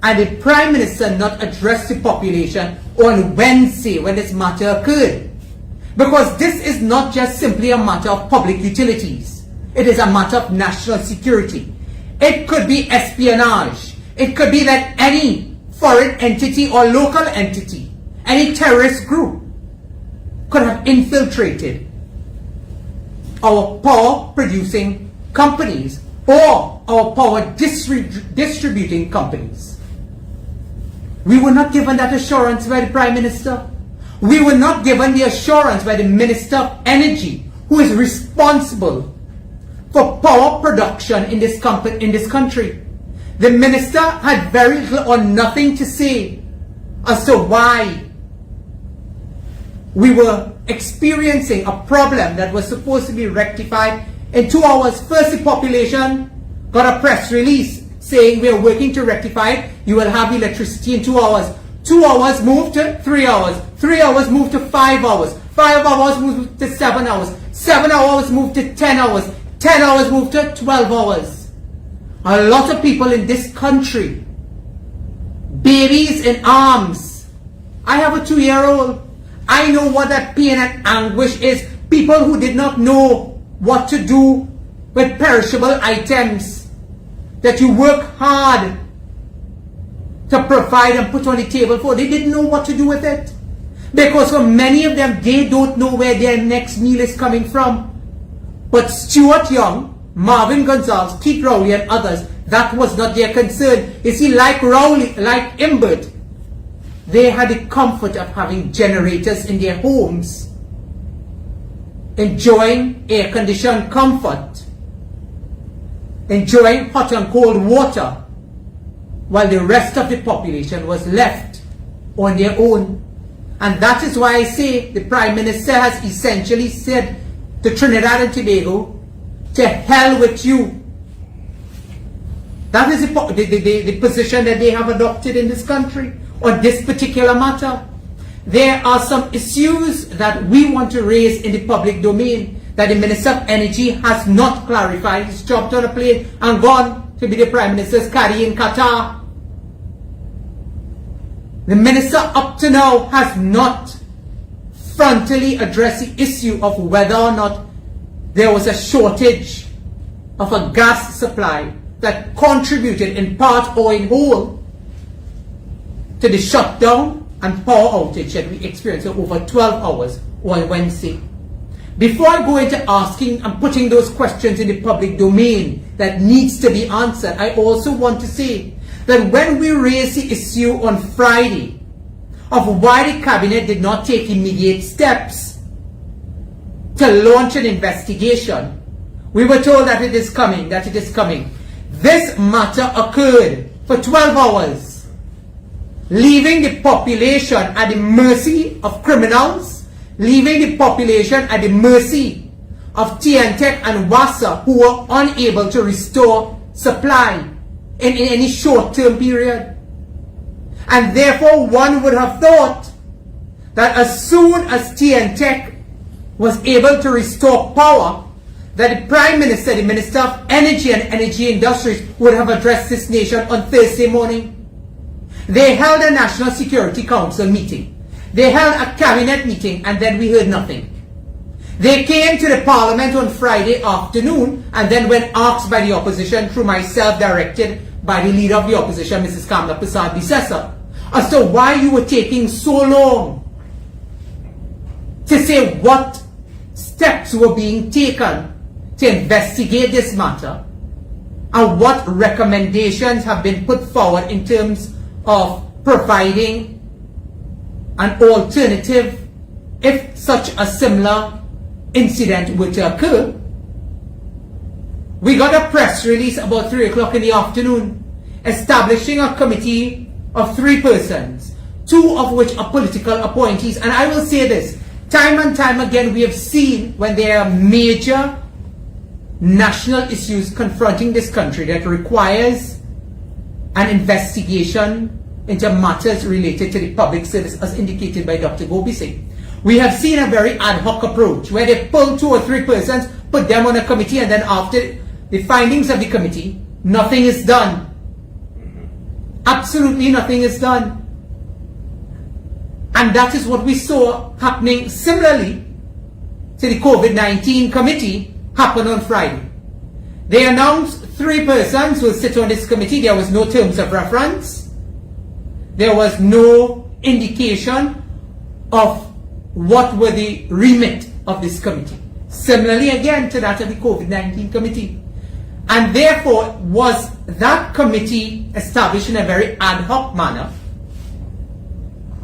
and the Prime Minister not address the population on Wednesday when this matter occurred? Because this is not just simply a matter of public utilities. It is a matter of national security. It could be espionage. It could be that any foreign entity or local entity, any terrorist group, could have infiltrated our power producing companies or our power distributing companies. We were not given that assurance by the Prime Minister. We were not given the assurance by the Minister of Energy, who is responsible for power production in this country. The Minister had very little or nothing to say as to why we were experiencing a problem that was supposed to be rectified in 2 hours. First, the population got a press release saying we are working to rectify it. You will have electricity in 2 hours. 2 hours moved to 3 hours. 3 hours moved to 5 hours. 5 hours moved to 7 hours. 7 hours moved to 10 hours. 10 hours moved to 12 hours. A lot of people in this country, babies in arms. I have a 2-year-old. I know what that pain and anguish is. People who did not know what to do with perishable items that you work hard to provide and put on the table for. They didn't know what to do with it. Because for many of them, they don't know where their next meal is coming from. But Stuart Young, Marvin Gonzalez, Keith Rowley and others, that was not their concern. You see, like Rowley, like Imbert, they had the comfort of having generators in their homes, enjoying air-conditioned comfort, enjoying hot and cold water, while the rest of the population was left on their own. And that is why I say the Prime Minister has essentially said to Trinidad and Tobago, to hell with you. That is the position that they have adopted in this country on this particular matter. There are some issues that we want to raise in the public domain that the Minister of Energy has not clarified. He's jumped on a plane and gone to be the Prime Minister's caddy in Qatar. The Minister up to now has not frontally addressed the issue of whether or not there was a shortage of a gas supply that contributed in part or in whole to the shutdown and power outage that we experienced over 12 hours on Wednesday. Before I go into asking and putting those questions in the public domain that needs to be answered, I also want to say that when we raised the issue on Friday of why the Cabinet did not take immediate steps to launch an investigation, we were told that it is coming, that it is coming. This matter occurred for 12 hours, leaving the population at the mercy of criminals, leaving the population at the mercy of TNTech and WASA, who were unable to restore supply in any short-term period. And therefore, one would have thought that as soon as TNTech was able to restore power, that the Prime Minister, the Minister of Energy and Energy Industries would have addressed this nation on Thursday morning. They held a National Security Council meeting. They held a cabinet meeting, and then we heard nothing. They came to the Parliament on Friday afternoon, and then when asked by the opposition, through myself directed by the Leader of the Opposition, Mrs. Kamla Prasad-Bissessar, as to why you were taking so long to say what steps were being taken to investigate this matter and what recommendations have been put forward in terms of providing an alternative if such a similar incident were to occur. We got a press release about 3 o'clock in the afternoon establishing a committee of 3 persons, 2 of which are political appointees. And I will say this, time and time again we have seen when there are major national issues confronting this country that requires an investigation into matters related to the public service as indicated by Dr. Goopiesingh. We have seen a very ad hoc approach where they pull 2 or 3 persons, put them on a committee, and then after the findings of the committee, nothing is done. Absolutely nothing is done. And that is what we saw happening similarly to the COVID-19 committee happen on Friday. They announced 3 persons will sit on this committee. There was no terms of reference. There was no indication of what were the remit of this committee. Similarly again to that of the COVID-19 committee. And therefore was that committee established in a very ad hoc manner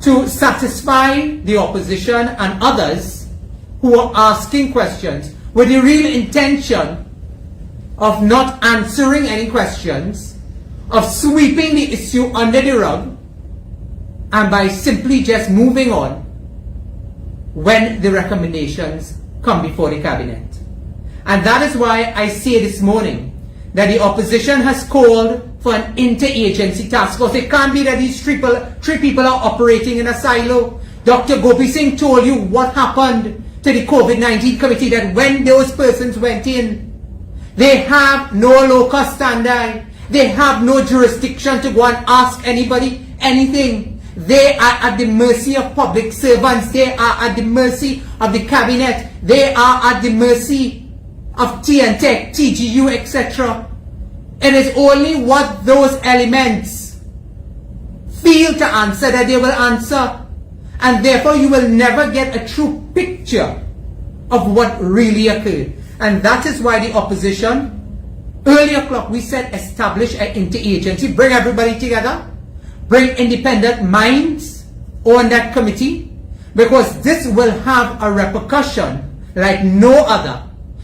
to satisfy the opposition and others who are asking questions with the real intention of not answering any questions, of sweeping the issue under the rug, and by simply just moving on when the recommendations come before the cabinet. And that is why I say this morning that the opposition has called for an interagency task force. It can't be that these three people are operating in a silo. Dr. Goopiesingh told you what happened to the COVID-19 committee, that when those persons went in, they have no locus standi. They have no jurisdiction to go and ask anybody anything. They are at the mercy of public servants. They are at the mercy of the cabinet. They are at the mercy of TNTech, TGU, etc. It is only what those elements feel to answer that they will answer. And therefore you will never get a true picture of what really occurred. And that is why the opposition, earlier o'clock we said establish an interagency, bring everybody together, bring independent minds on that committee, because this will have a repercussion like no other.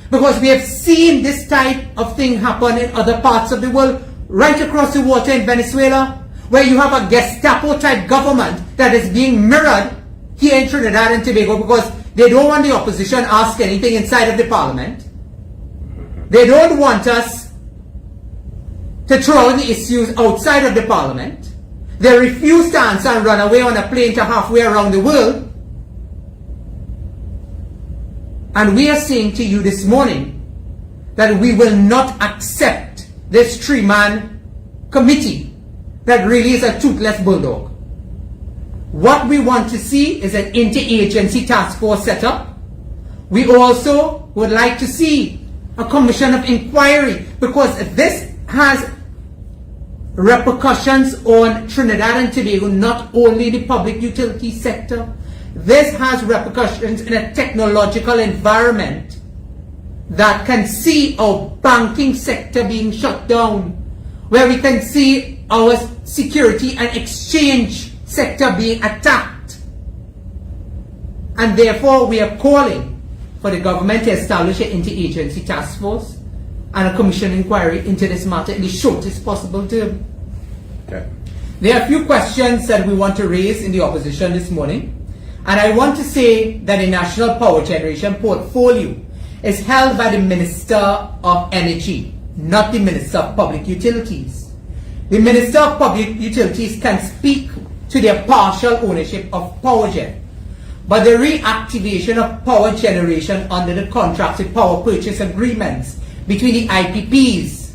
Because we have seen this type of thing happen in other parts of the world, right across the water in Venezuela, where you have a Gestapo type government that is being mirrored here in Trinidad and Tobago, because they don't want the opposition to ask anything inside of the parliament. They don't want us to throw on the issues outside of the parliament. They refuse to answer and run away on a plane to halfway around the world. And we are saying to you this morning that we will not accept this 3-man committee that really is a toothless bulldog. What we want to see is an interagency task force set up. We also would like to see a commission of inquiry, because this has repercussions on Trinidad and Tobago, not only the public utility sector. This has repercussions in a technological environment that can see our banking sector being shut down, where we can see our security and exchange sector being attacked. And therefore we are calling for the government to establish an interagency task force and a commission inquiry into this matter in the shortest possible term. Okay. There are a few questions that we want to raise in the opposition this morning. And I want to say that the National Power Generation portfolio is held by the Minister of Energy, not the Minister of Public Utilities. The Minister of Public Utilities can speak to their partial ownership of PowerGen, but the reactivation of power generation under the contracted power purchase agreements between the IPPs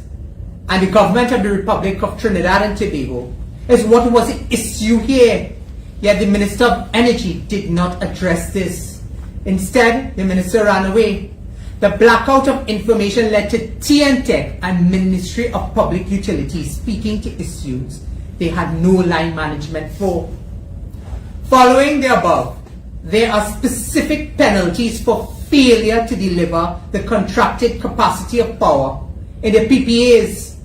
and the government of the Republic of Trinidad and Tobago is what was the issue here. Yet the Minister of Energy did not address this. Instead, the Minister ran away. The blackout of information led to TNTech and Ministry of Public Utilities speaking to issues they had no line management for. Following the above, there are specific penalties for failure to deliver the contracted capacity of power in the PPAs.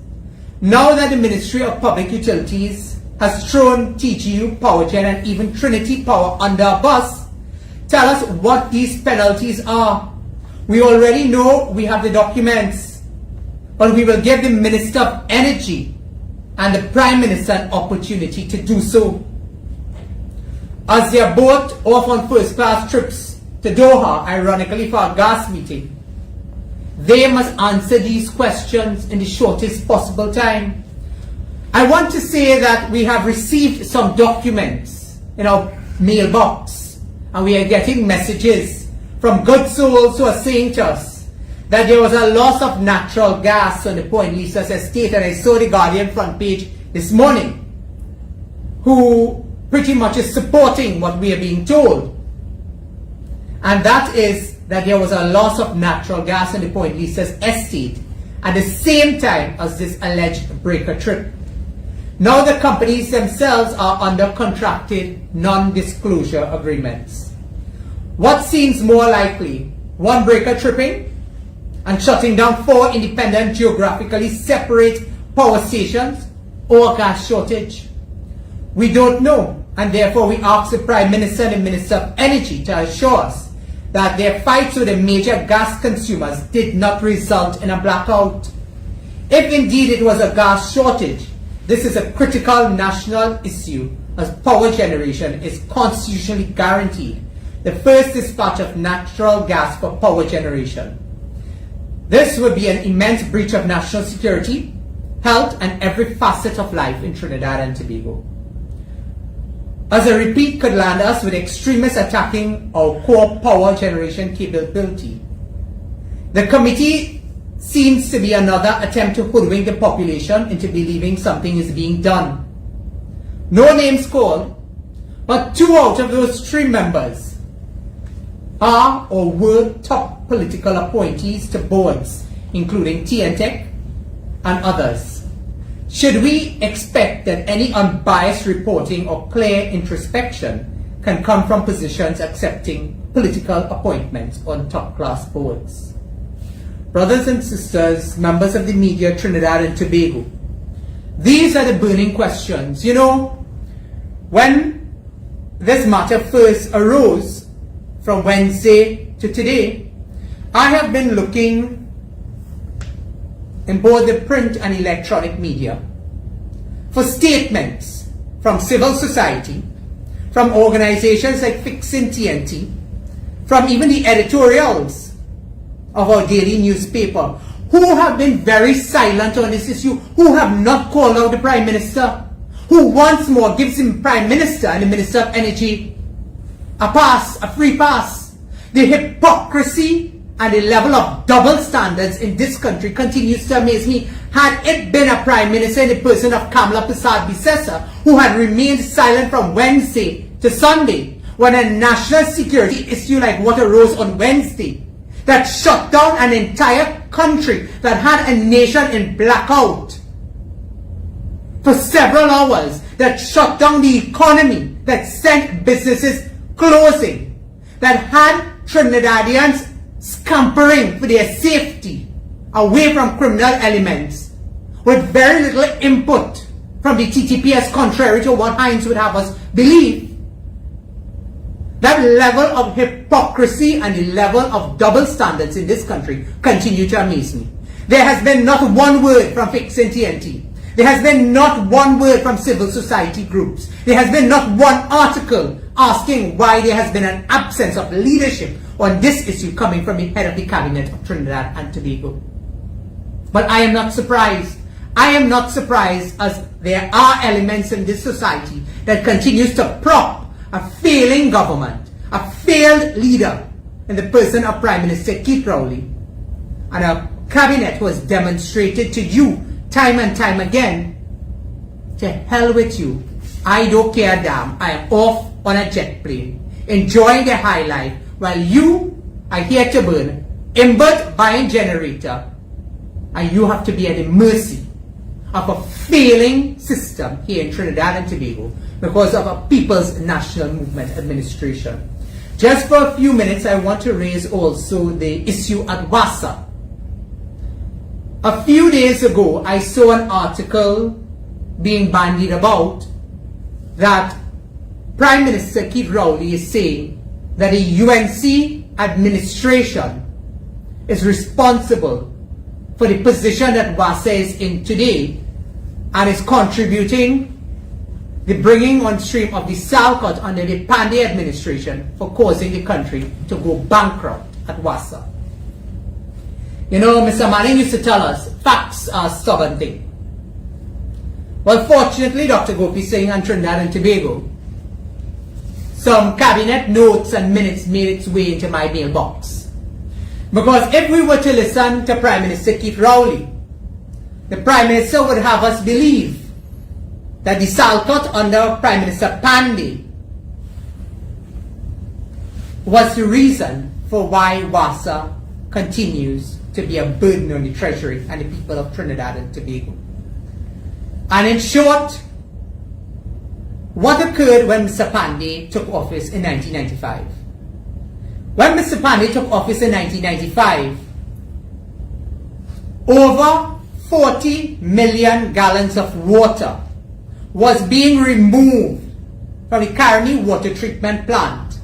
Now that the Ministry of Public Utilities has thrown TGU, PowerGen and even Trinity Power under a bus, tell us what these penalties are. We already know, we have the documents, but we will give the Minister of Energy and the Prime Minister an opportunity to do so. As they are both off on first-class trips to Doha, ironically for a gas meeting, they must answer these questions in the shortest possible time. I want to say that we have received some documents in our mailbox, and we are getting messages from good souls who are saying to us that there was a loss of natural gas on the Point Lisa's estate, and I saw the Guardian front page this morning, who pretty much is supporting what we are being told. And that is that there was a loss of natural gas in the Point Lisa's estate at the same time as this alleged breaker trip. Now the companies themselves are under contracted non-disclosure agreements. What seems more likely? One breaker tripping and shutting down 4 independent, geographically separate power stations, or a gas shortage? We don't know, and therefore we ask the Prime Minister and the Minister of Energy to assure us that their fights with the major gas consumers did not result in a blackout. If indeed it was a gas shortage, this is a critical national issue, as power generation is constitutionally guaranteed the first dispatch of natural gas for power generation. This would be an immense breach of national security, health, and every facet of life in Trinidad and Tobago. As a repeat could land us with extremists attacking our core power generation capability. The committee seems to be another attempt to hoodwink the population into believing something is being done. No names called, but 2 out of those 3 members are or were top political appointees to boards, including TNTech and others. Should we expect that any unbiased reporting or clear introspection can come from positions accepting political appointments on top-class boards? Brothers and sisters, members of the media, Trinidad and Tobago, these are the burning questions. You know, when this matter first arose from Wednesday to today, I have been looking in both the print and electronic media for statements from civil society, from organizations like Fixing TNT, from even the editorials of our daily newspaper, who have been very silent on this issue, who have not called out the Prime Minister, who once more gives him Prime Minister and the Minister of Energy a pass, a free pass. The hypocrisy and the level of double standards in this country continues to amaze me. Had it been a Prime Minister in the person of Kamla Persad-Bissessar, who had remained silent from Wednesday to Sunday, when a national security issue like what arose on Wednesday, that shut down an entire country, that had a nation in blackout for several hours, that shut down the economy, that sent businesses closing, that had Trinidadians scampering for their safety away from criminal elements with very little input from the TTPS, contrary to what Hines would have us believe. That level of hypocrisy and the level of double standards in this country continue to amaze me. There has been not one word from Fixing TNT. There has been not one word from civil society groups. There has been not one article asking why there has been an absence of leadership on this issue coming from the head of the cabinet of Trinidad and Tobago. But I am not surprised. I am not surprised, as there are elements in this society that continues to prop a failing government, a failed leader in the person of Prime Minister Keith Rowley, and a cabinet who has demonstrated to you time and time again, to hell with you, I don't care damn, I am off on a jet plane, enjoying the high life, while you are here to burn, Imbert buying generator, and you have to be at the mercy of a failing system here in Trinidad and Tobago because of a People's National Movement administration. Just for a few minutes, I want to raise also the issue at Wassa. A few days ago, I saw an article being bandied about that Prime Minister Keith Rowley is saying that the UNC administration is responsible for the position that Wassa is in today and is contributing the bringing on stream of the Salcott under the Pandey administration for causing the country to go bankrupt at Wassa. You know, Mr. Manning used to tell us, facts are a stubborn thing. Well, fortunately, Dr. Goopiesingh and Trinidad and Tobago, some cabinet notes and minutes made its way into my mailbox. Because if we were to listen to Prime Minister Keith Rowley, the Prime Minister would have us believe that the Salcott under Prime Minister Pandey was the reason for why Wassa continues to be a burden on the Treasury and the people of Trinidad and Tobago. And in short, what occurred when Mr. Pandey took office in 1995? When Mr. Pandey took office in 1995, over 40 million gallons of water was being removed from the Caroni water treatment plant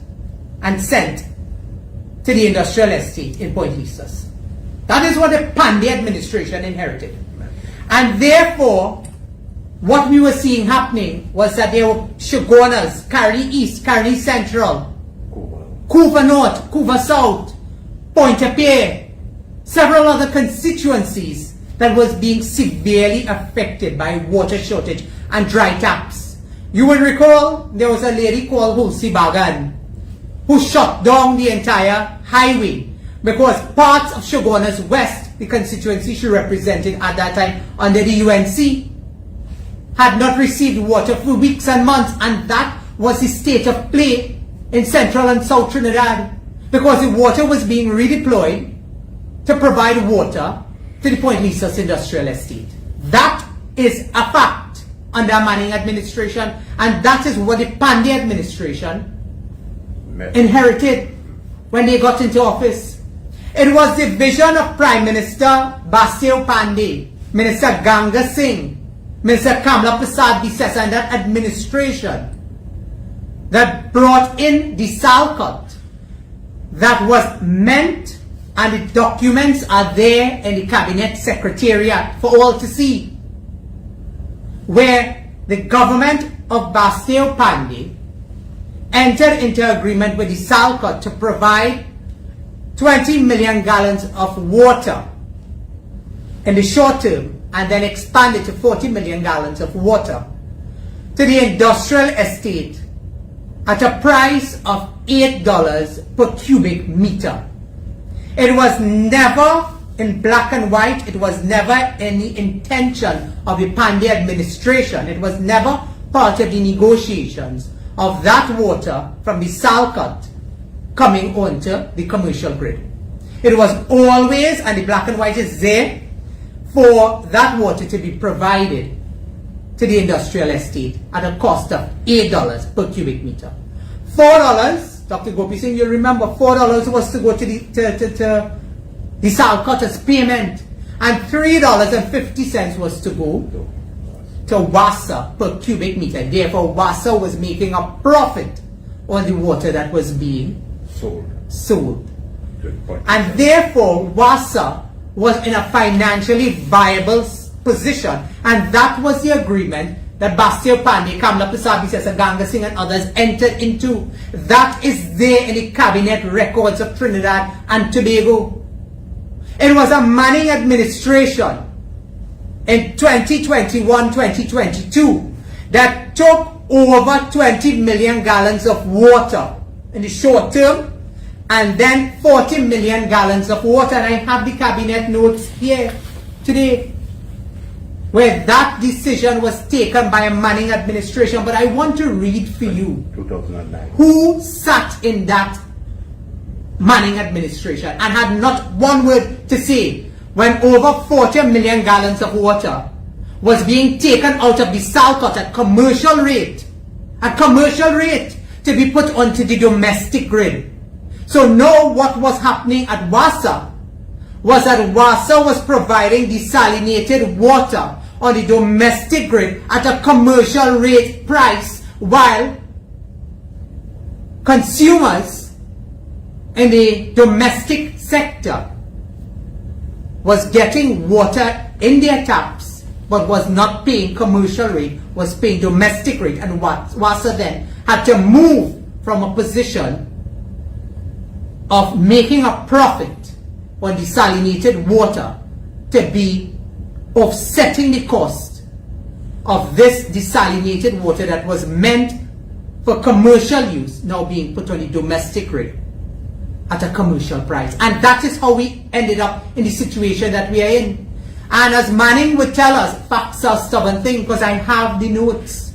and sent to the industrial estate in Point Lisas. That is what the Pandey administration inherited. And therefore, what we were seeing happening was that there were Shogunas, Caroni East, Caroni Central, Couva North, Couva South, Pointe-a-Pierre, several other constituencies that was being severely affected by water shortage and dry taps. You will recall there was a lady called Hulsi Bagan who shut down the entire highway because parts of Shogunas West, the constituency she represented at that time under the UNC, had not received water for weeks and months, and that was the state of play in Central and South Trinidad because the water was being redeployed to provide water to the Point Lisas industrial estate. That is a fact under Manning administration, and that is what the Pandey administration inherited when they got into office. It was the vision of Prime Minister Basio Pandey, Minister Ganga Singh, Minister Kamla Prasad Bisesa, and that administration that brought in the Salcott that was meant, and the documents are there in the Cabinet Secretariat for all to see, where the government of Basio Pandey entered into agreement with the Salcott to provide 20 million gallons of water in the short term and then expanded to 40 million gallons of water to the industrial estate at a price of $8 per cubic meter. It was never in black and white, it was never any intention of the Pandey administration, it was never part of the negotiations of that water from the Salcott coming onto the commercial grid. It was always, and the black and white is there, for that water to be provided to the industrial estate at a cost of $8 per cubic meter. $4, Dr. Goopiesingh, you'll remember, $4 was to go to the Salcott as payment, and $3.50 was to go to Wassa per cubic meter. Therefore, Wassa was making a profit on the water that was being sold. And therefore, Wassa was in a financially viable position, and that was the agreement that Basio Pandey, Kamla Prasad Bisesa, Ganga Singh and others entered into. That is there in the cabinet records of Trinidad and Tobago. It was a Manning administration in 2021-2022 that took over 20 million gallons of water in the short term and then 40 million gallons of water. And I have the cabinet notes here today where that decision was taken by a Manning administration. But I want to read for you 2009. who sat in that Manning administration and had not one word to say when over 40 million gallons of water was being taken out of the Salcott at commercial rate to be put onto the domestic grid. So now what was happening at Wassa was that Wassa was providing desalinated water on the domestic grid at a commercial rate price, while consumers in the domestic sector was getting water in their taps but was not paying commercial rate, was paying domestic rate, and Wassa then had to move from a position of making a profit on desalinated water to be offsetting the cost of this desalinated water that was meant for commercial use, now being put on the domestic grid at a commercial price. And that is how we ended up in the situation that we are in. And as Manning would tell us, facts are a stubborn thing, because I have the notes.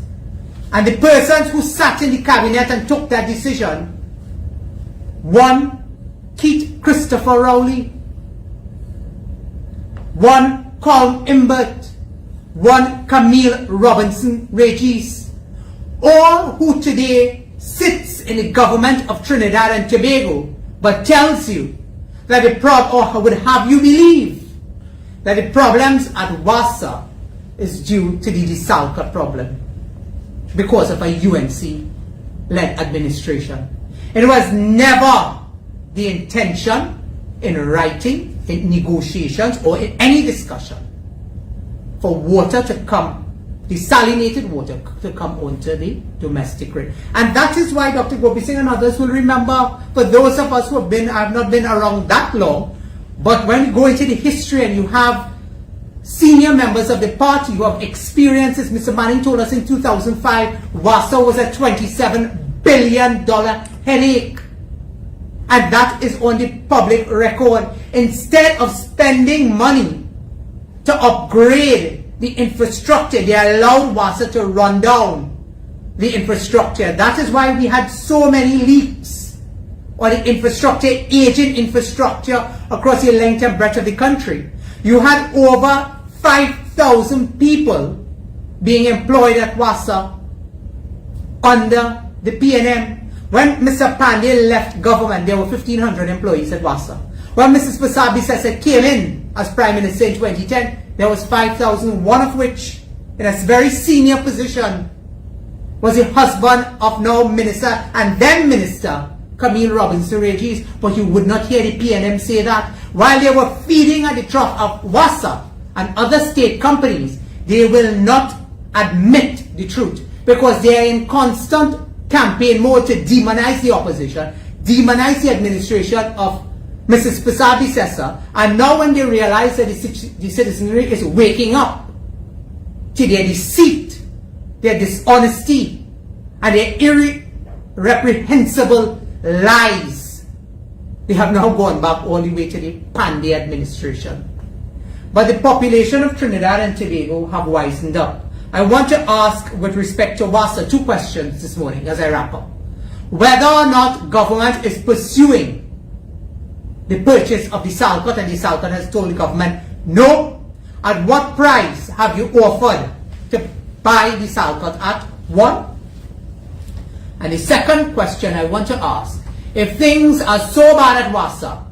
And the persons who sat in the cabinet and took that decision: one, Keith Christopher Rowley; one, Colm Imbert; one, Camille Robinson Regis, all who today sits in the government of Trinidad and Tobago, but tells you that or would have you believe that the problems at Wassa is due to the desalca problem because of a UNC-led administration. It was never the intention in writing, in negotiations, or in any discussion for water to come, desalinated water to come onto the domestic grid. And that is why Dr. Goopiesingh and others will remember, for those of us who have not been around that long, but when you go into the history and you have senior members of the party who have experiences, Mr. Manning told us in 2005, Wassa was a $27 billion headache. And that is on the public record. Instead of spending money to upgrade the infrastructure, they allowed Wassa to run down the infrastructure. That is why we had so many leaks on the infrastructure, aging infrastructure across the length and breadth of the country. You had over 5,000 people being employed at Wassa under the PNM. When Mr. Pandey left government, there were 1,500 employees at Wassa. When Mrs. Pasabi came in as Prime Minister in 2010, there was 5,000, one of which, in a very senior position, was the husband of now Minister and then Minister Camille Robinson Regis. But you would not hear the PNM say that. While they were feeding at the trough of Wassa and other state companies, they will not admit the truth, because they are in constant campaign mode to demonize the opposition, demonize the administration of Mrs. Pasabi Sessa. And now when they realize that the citizenry is waking up to their deceit, their dishonesty, and their irreprehensible lies, they have now gone back all the way to the Pandey administration. But the population of Trinidad and Tobago have wisened up. I want to ask, with respect to Wassa, two questions this morning as I wrap up. Whether or not government is pursuing the purchase of the Salcott, and the Salcott has told the government no. At what price have you offered to buy the Salcott at? One. And the second question I want to ask, if things are so bad at Wassa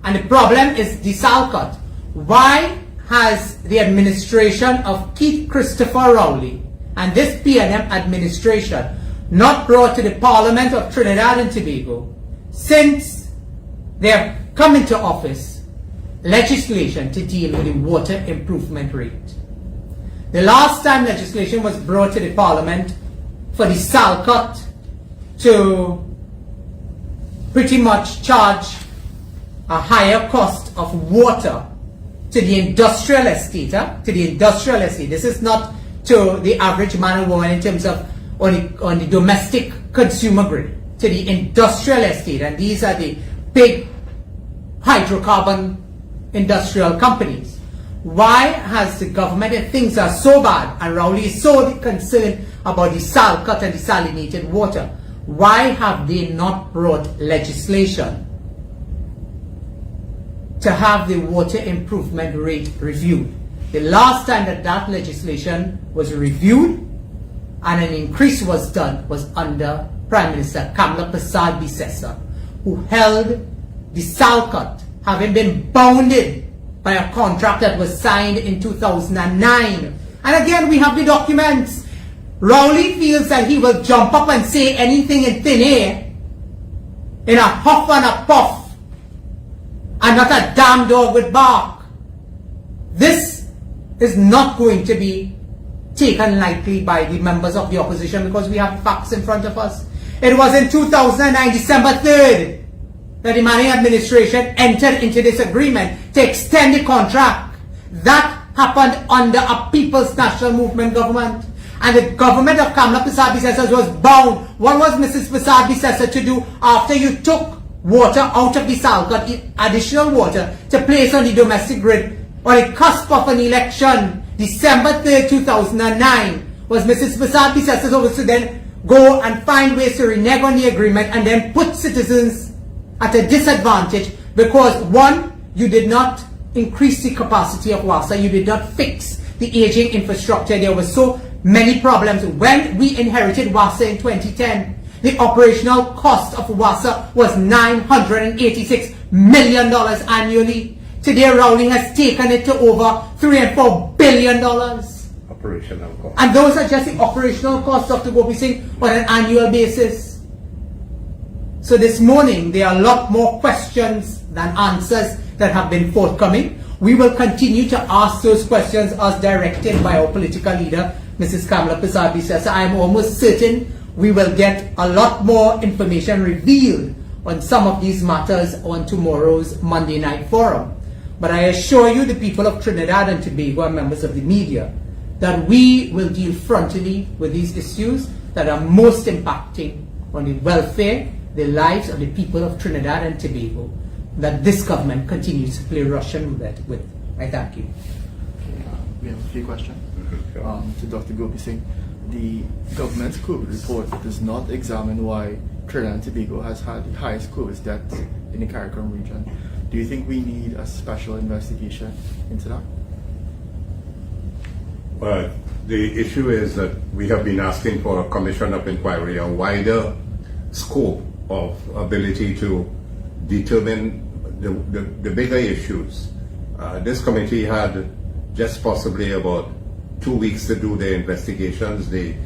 and the problem is the Salcott, why has the administration of Keith Christopher Rowley and this PNM administration not brought to the Parliament of Trinidad and Tobago, since they have come into office, legislation to deal with the water improvement rate? The last time legislation was brought to the Parliament for the Salcott to pretty much charge a higher cost of water to the industrial estate, This is not to the average man or woman in terms of on the domestic consumer grid, to the industrial estate. And these are the big hydrocarbon industrial companies. Why has the government, if things are so bad and Rowley is so concerned about the Salcott and desalinated water, why have they not brought legislation to have the water improvement rate reviewed? The last time that legislation was reviewed and an increase was done was under Prime Minister Kamla Prasad Bisesa, who held the Salcott, having been bounded by a contract that was signed in 2009. And again, we have the documents. Rowley feels that he will jump up and say anything in thin air, in a huff and a puff, and not a damn dog would bark. This is not going to be taken lightly by the members of the opposition, because we have facts in front of us. It was in 2009, December 3rd, that the Manning administration entered into this agreement to extend the contract. That happened under a People's National Movement government. And the government of Kamla Prasad Bisesa was bound. What was Mrs. Prasad Bisesa to do after you took water out of the Salcott, additional water, to place on the domestic grid on the cusp of an election, December 3rd, 2009, was Mrs. Prasad Bisesa supposed to then go and find ways to renege on the agreement and then put citizens at a disadvantage because, one, you did not increase the capacity of WASA, you did not fix the aging infrastructure. There were so many problems. When we inherited WASA in 2010, the operational cost of WASA was $986 million annually. Today, Rowley has taken it to over $3 and $4 billion. Operational cost. And those are just the operational costs, Dr. Goopiesingh, on an annual basis. So this morning, there are a lot more questions than answers that have been forthcoming. We will continue to ask those questions as directed by our political leader, Mrs. Kamla Prasad Bisesa. I am almost certain we will get a lot more information revealed on some of these matters on tomorrow's Monday Night Forum. But I assure you, the people of Trinidad and Tobago and members of the media, that we will deal frontally with these issues that are most impacting on the welfare, the lives of the people of Trinidad and Tobago, that this government continues to play Russian roulette with. I thank you. Okay, we have a few questions to Dr. Goopiesingh. The government's COVID report does not examine why Trinidad and Tobago has had the highest COVID deaths in the CARICOM region. Do you think we need a special investigation into that? Well, the issue is that we have been asking for a commission of inquiry, a wider scope of ability to determine the bigger issues. This committee had just possibly about 2 weeks to do their investigations. It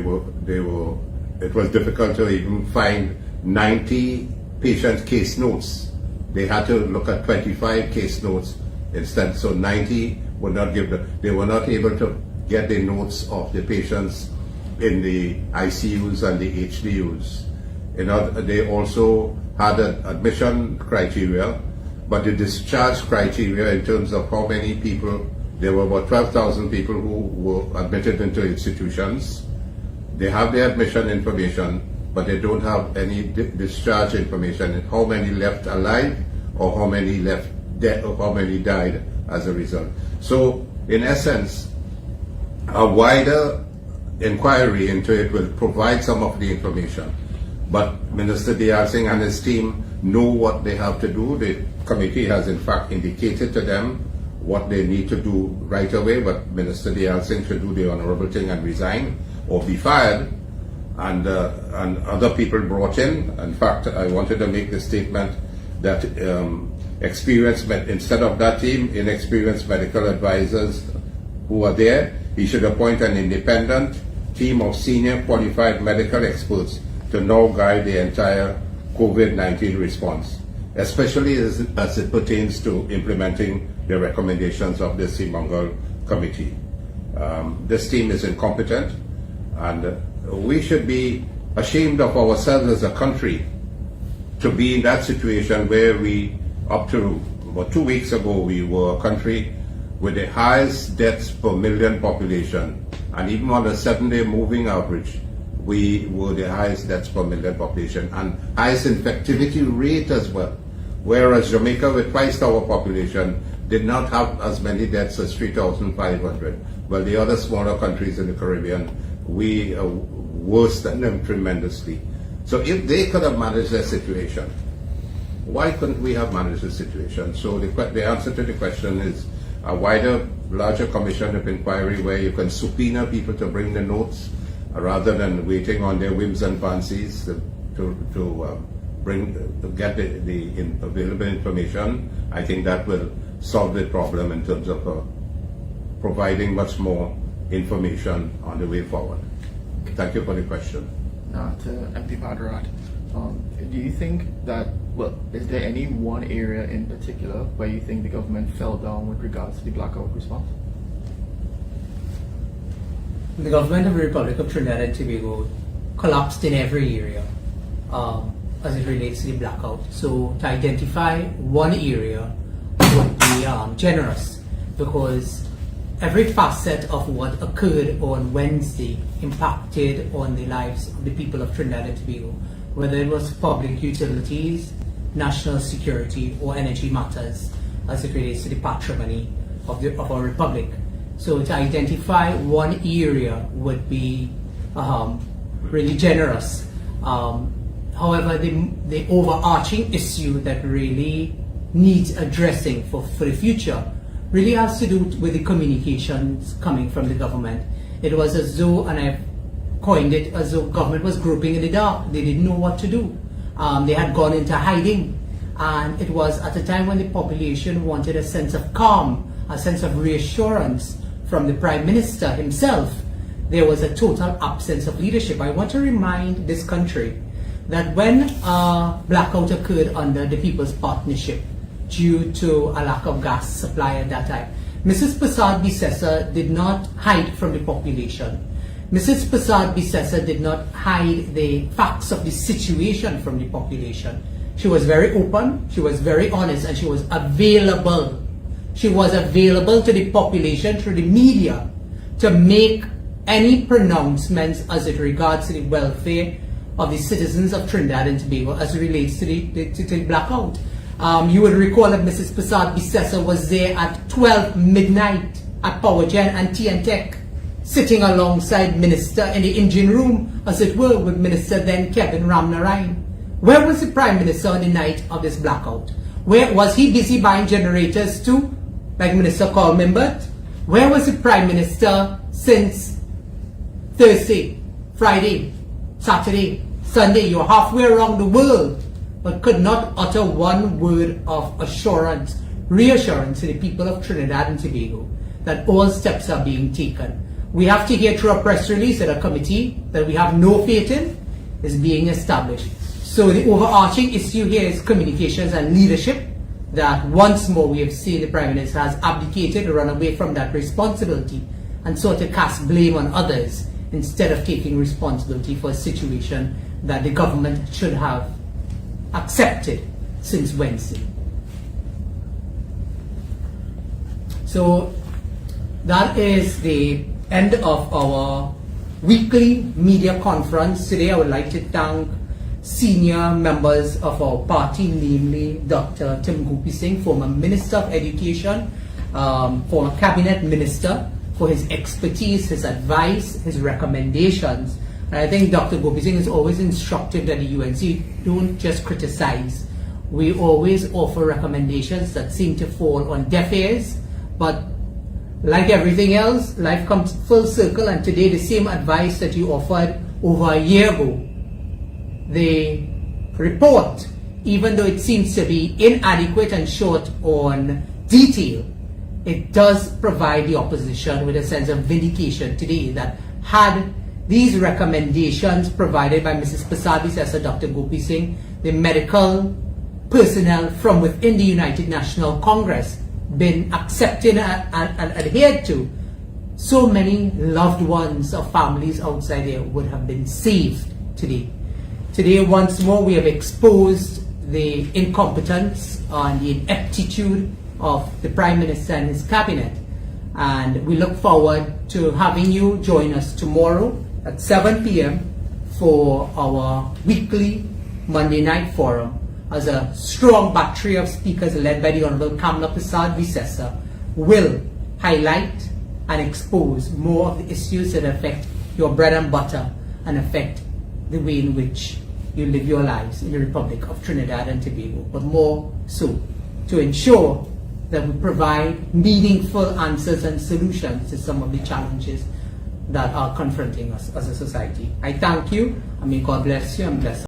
was difficult to even find 90 patient case notes. They had to look at 25 case notes instead, so 90 would not give they were not able to get the notes of the patients in the ICUs and the HDUs. They also had an admission criteria, but the discharge criteria in terms of how many people, there were about 12,000 people who were admitted into institutions. They have the admission information, but they don't have any discharge information, how many left alive or how many left dead or how many died as a result. So in essence, a wider inquiry into it will provide some of the information. But Minister Dayal Singh and his team know what they have to do. The committee has in fact indicated to them what they need to do right away, but Minister Dayal Singh should do the honorable thing and resign or be fired, and other people brought in. In fact, I wanted to make the statement that instead of that team, inexperienced medical advisors who are there, he should appoint an independent team of senior qualified medical experts to now guide the entire COVID-19 response, especially as it pertains to implementing the recommendations of the Simongal Committee. This team is incompetent, and we should be ashamed of ourselves as a country to be in that situation where we, up to about 2 weeks ago, we were a country with the highest deaths per million population, and even on a 7-day moving average, we were the highest deaths per million population and highest infectivity rate as well. Whereas Jamaica, with twice our population, did not have as many deaths as 3,500. Well, the other smaller countries in the Caribbean, we are worse than them tremendously. So if they could have managed their situation, why couldn't we have managed the situation? So the answer to the question is a wider, larger commission of inquiry where you can subpoena people to bring the notes, rather than waiting on their whims and fancies to get the available information. I think that will solve the problem in terms of providing much more information on the way forward. Thank you for the question. To MP Padarath, do you think that, is there any one area in particular where you think the government fell down with regards to the blackout response? The government of the Republic of Trinidad and Tobago collapsed in every area as it relates to the blackout. So to identify one area would be generous, because every facet of what occurred on Wednesday impacted on the lives of the people of Trinidad and Tobago, whether it was public utilities, national security, or energy matters as it relates to the patrimony of our republic. So to identify one area would be really generous. However, the overarching issue that really needs addressing for the future really has to do with the communications coming from the government. It was as though, and I've coined it, as though government was groping in the dark. They didn't know what to do. They had gone into hiding, and it was at a time when the population wanted a sense of calm, a sense of reassurance from the Prime Minister himself. There was a total absence of leadership. I want to remind this country that when blackout occurred under the People's Partnership due to a lack of gas supply at that time, Mrs. Prasad-Bissessar did not hide from the population. Mrs. Prasad-Bissessar did not hide the facts of the situation from the population. She was very open, she was very honest, and she was available. She was available to the population through the media to make any pronouncements as it regards to the welfare of the citizens of Trinidad and Tobago as it relates to the blackout. You will recall that Mrs. Prasad-Bissessar was there at 12 midnight at PowerGen and TNTech, sitting alongside Minister in the engine room, as it were, with Minister then Kevin Ramnarine. Where was the Prime Minister on the night of this blackout? Where was he busy buying generators too, like Minister Carl Mimbert? Where was the Prime Minister since Thursday, Friday, Saturday, Sunday? You're halfway around the world, but could not utter one word of assurance, reassurance to the people of Trinidad and Tobago that all steps are being taken. We have to hear through a press release that a committee that we have no faith in is being established. So the overarching issue here is communications and leadership, that once more we have seen the Prime Minister has abdicated, run away from that responsibility, and sought to cast blame on others instead of taking responsibility for a situation that the government should have accepted since Wednesday. So that is the end of our weekly media conference. Today I would like to thank senior members of our party, namely Dr. Tim Goopiesingh, former Minister of Education, former Cabinet Minister, for his expertise, his advice, his recommendations. And I think Dr. Goopiesingh is always instructive that the UNC don't just criticize. We always offer recommendations that seem to fall on deaf ears, but like everything else, life comes full circle, and today the same advice that you offered over a year ago, the report, even though it seems to be inadequate and short on detail, it does provide the opposition with a sense of vindication today that had these recommendations provided by Mrs. Prasad-Bissessar, Dr. Goopiesingh, the medical personnel from within the United National Congress, been accepted and adhered to, so many loved ones or families outside there would have been saved today. Today, once more, we have exposed the incompetence and the ineptitude of the Prime Minister and his cabinet, and we look forward to having you join us tomorrow at 7 p.m. for our weekly Monday night forum, as a strong battery of speakers led by the Honorable Kamla Prasad-Bissessar will highlight and expose more of the issues that affect your bread and butter and affect the way in which you live your lives in the Republic of Trinidad and Tobago, but more so to ensure that we provide meaningful answers and solutions to some of the challenges that are confronting us as a society. I thank you, and may God bless you and bless